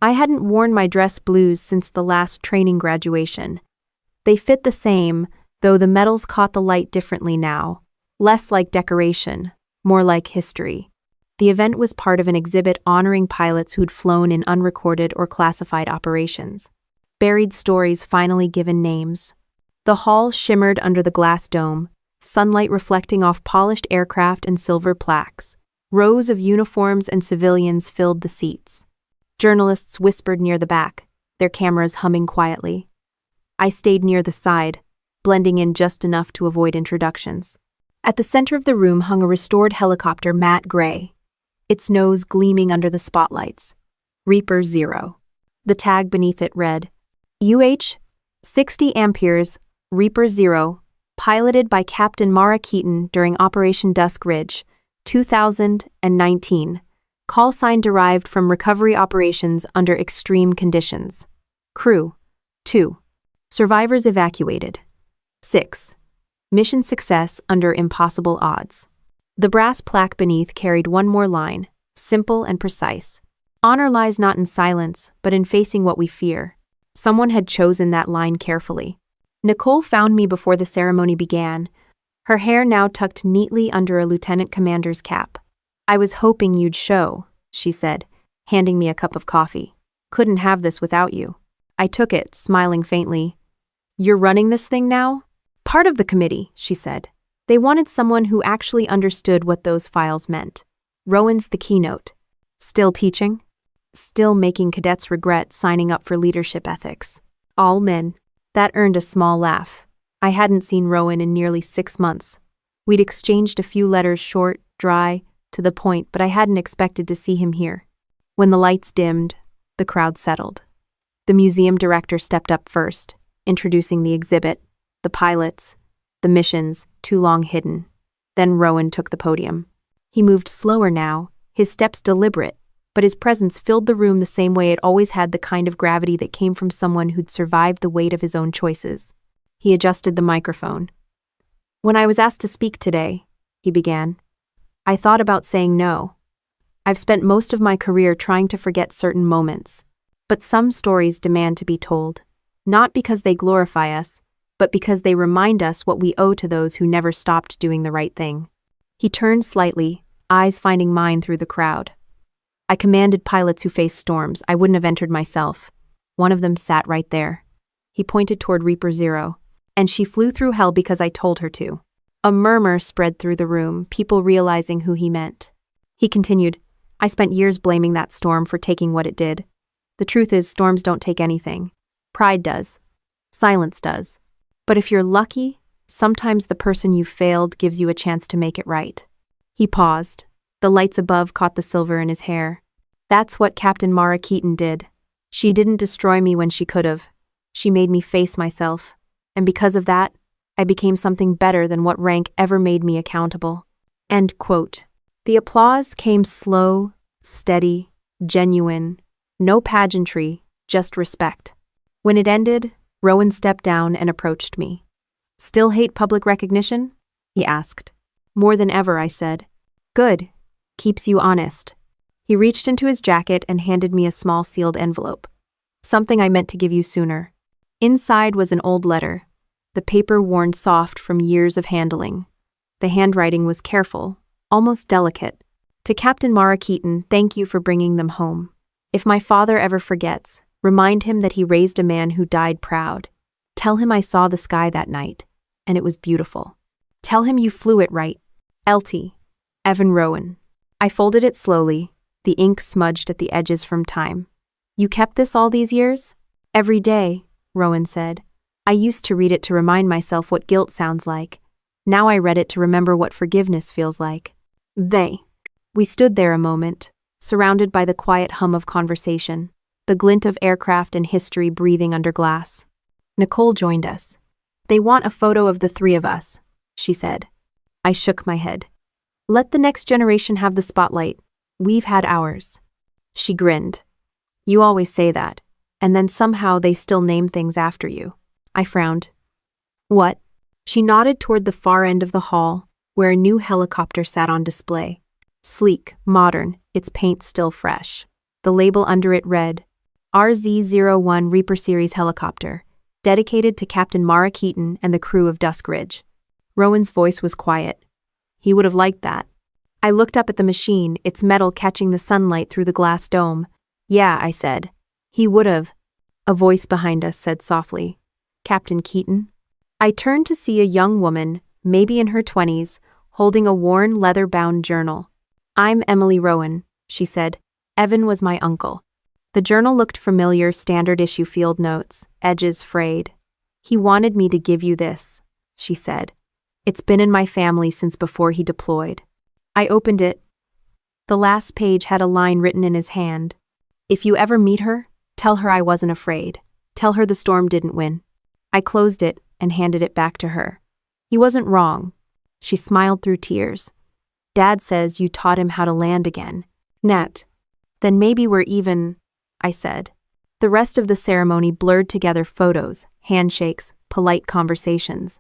I hadn't worn my dress blues since the last training graduation. They fit the same, though the medals caught the light differently now. Less like decoration, more like history. The event was part of an exhibit honoring pilots who'd flown in unrecorded or classified operations. Buried stories finally given names. The hall shimmered under the glass dome, sunlight reflecting off polished aircraft and silver plaques. Rows of uniforms and civilians filled the seats. Journalists whispered near the back, their cameras humming quietly. I stayed near the side, blending in just enough to avoid introductions. At the center of the room hung a restored helicopter, matte gray, its nose gleaming under the spotlights. Reaper 0. The tag beneath it read, UH 60 amperes, Reaper 0, piloted by Captain Mara Keaton during Operation Dusk Ridge, 2019. Call sign derived from recovery operations under extreme conditions. Crew 2. Survivors evacuated. 6. Mission success under impossible odds. The brass plaque beneath carried one more line, simple and precise. Honor lies not in silence, but in facing what we fear. Someone had chosen that line carefully. Nicole found me before the ceremony began, her hair now tucked neatly under a lieutenant commander's cap. I was hoping you'd show, she said, handing me a cup of coffee. Couldn't have this without you. I took it, smiling faintly. You're running this thing now? Part of the committee, she said. They wanted someone who actually understood what those files meant. Rowan's the keynote. Still teaching? Still making cadets regret signing up for leadership ethics. All men. That earned a small laugh. I hadn't seen Rowan in nearly 6 months. We'd exchanged a few letters, short, dry, to the point, but I hadn't expected to see him here. When the lights dimmed, the crowd settled. The museum director stepped up first, introducing the exhibit, the pilots, the missions, too long hidden. Then Rowan took the podium. He moved slower now, his steps deliberate, but his presence filled the room the same way it always had, the kind of gravity that came from someone who'd survived the weight of his own choices. He adjusted the microphone. When I was asked to speak today, he began, I thought about saying no. I've spent most of my career trying to forget certain moments, but some stories demand to be told, not because they glorify us, but because they remind us what we owe to those who never stopped doing the right thing. He turned slightly, eyes finding mine through the crowd. I commanded pilots who faced storms. I wouldn't have entered myself. One of them sat right there. He pointed toward Reaper Zero. And she flew through hell because I told her to. A murmur spread through the room, people realizing who he meant. He continued, I spent years blaming that storm for taking what it did. The truth is, storms don't take anything. Pride does. Silence does. But if you're lucky, sometimes the person you failed gives you a chance to make it right. He paused. The lights above caught the silver in his hair. That's what Captain Mara Keaton did. She didn't destroy me when she could have. She made me face myself. And because of that, I became something better than what rank ever made me accountable. End quote. The applause came slow, steady, genuine. No pageantry, just respect. When it ended, Rowan stepped down and approached me. Still hate public recognition? He asked. More than ever, I said. Good. Keeps you honest. He reached into his jacket and handed me a small sealed envelope. Something I meant to give you sooner. Inside was an old letter, the paper worn soft from years of handling. The handwriting was careful, almost delicate. To Captain Mara Keaton, thank you for bringing them home. If my father ever forgets, remind him that he raised a man who died proud. Tell him I saw the sky that night, and it was beautiful. Tell him you flew it right. LT. Evan Rowan. I folded it slowly, the ink smudged at the edges from time. You kept this all these years? Every day, Rowan said. I used to read it to remind myself what guilt sounds like. Now I read it to remember what forgiveness feels like. We stood there a moment, surrounded by the quiet hum of conversation, the glint of aircraft and history breathing under glass. Nicole joined us. They want a photo of the three of us, she said. I shook my head. Let the next generation have the spotlight. We've had ours. She grinned. You always say that, and then somehow they still name things after you. I frowned. What? She nodded toward the far end of the hall, where a new helicopter sat on display. Sleek, modern, its paint still fresh. The label under it read, RZ-01 Reaper Series helicopter, dedicated to Captain Mara Keaton and the crew of Dusk Ridge. Rowan's voice was quiet. He would have liked that. I looked up at the machine, its metal catching the sunlight through the glass dome. Yeah, I said. He would have. A voice behind us said softly, Captain Keaton? I turned to see a young woman, maybe in her 20s, holding a worn leather-bound journal. I'm Emily Rowan, she said. Evan was my uncle. The journal looked familiar, standard-issue field notes, edges frayed. He wanted me to give you this, she said. It's been in my family since before he deployed. I opened it. The last page had a line written in his hand. If you ever meet her, tell her I wasn't afraid. Tell her the storm didn't win. I closed it and handed it back to her. He wasn't wrong. She smiled through tears. Dad says you taught him how to land again. Nat. Then maybe we're even, I said. The rest of the ceremony blurred together photos, handshakes, polite conversations.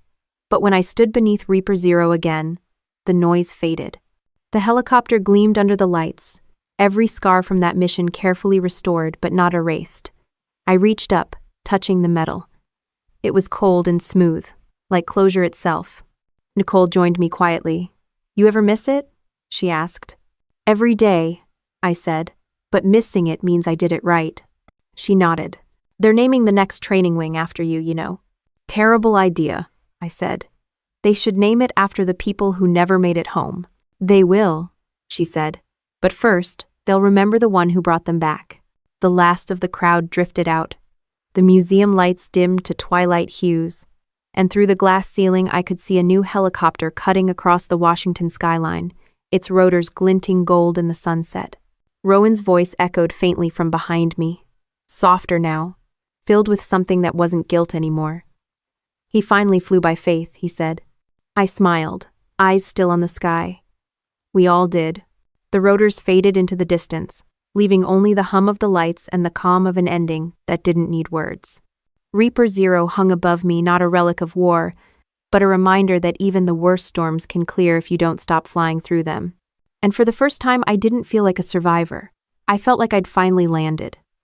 But when I stood beneath Reaper Zero again, the noise faded. The helicopter gleamed under the lights, every scar from that mission carefully restored but not erased. I reached up, touching the metal. It was cold and smooth, like closure itself. Nicole joined me quietly. You ever miss it? She asked. Every day, I said, but missing it means I did it right. She nodded. They're naming the next training wing after you, you know. Terrible idea, I said. They should name it after the people who never made it home. They will, she said. But first, they'll remember the one who brought them back. The last of the crowd drifted out. The museum lights dimmed to twilight hues, and through the glass ceiling I could see a new helicopter cutting across the Washington skyline, its rotors glinting gold in the sunset. Rowan's voice echoed faintly from behind me, softer now, filled with something that wasn't guilt anymore. He finally flew by faith, he said. I smiled, eyes still on the sky. We all did. The rotors faded into the distance, leaving only the hum of the lights and the calm of an ending that didn't need words. Reaper Zero hung above me, not a relic of war, but a reminder that even the worst storms can clear if you don't stop flying through them. And for the first time, I didn't feel like a survivor. I felt like I'd finally landed.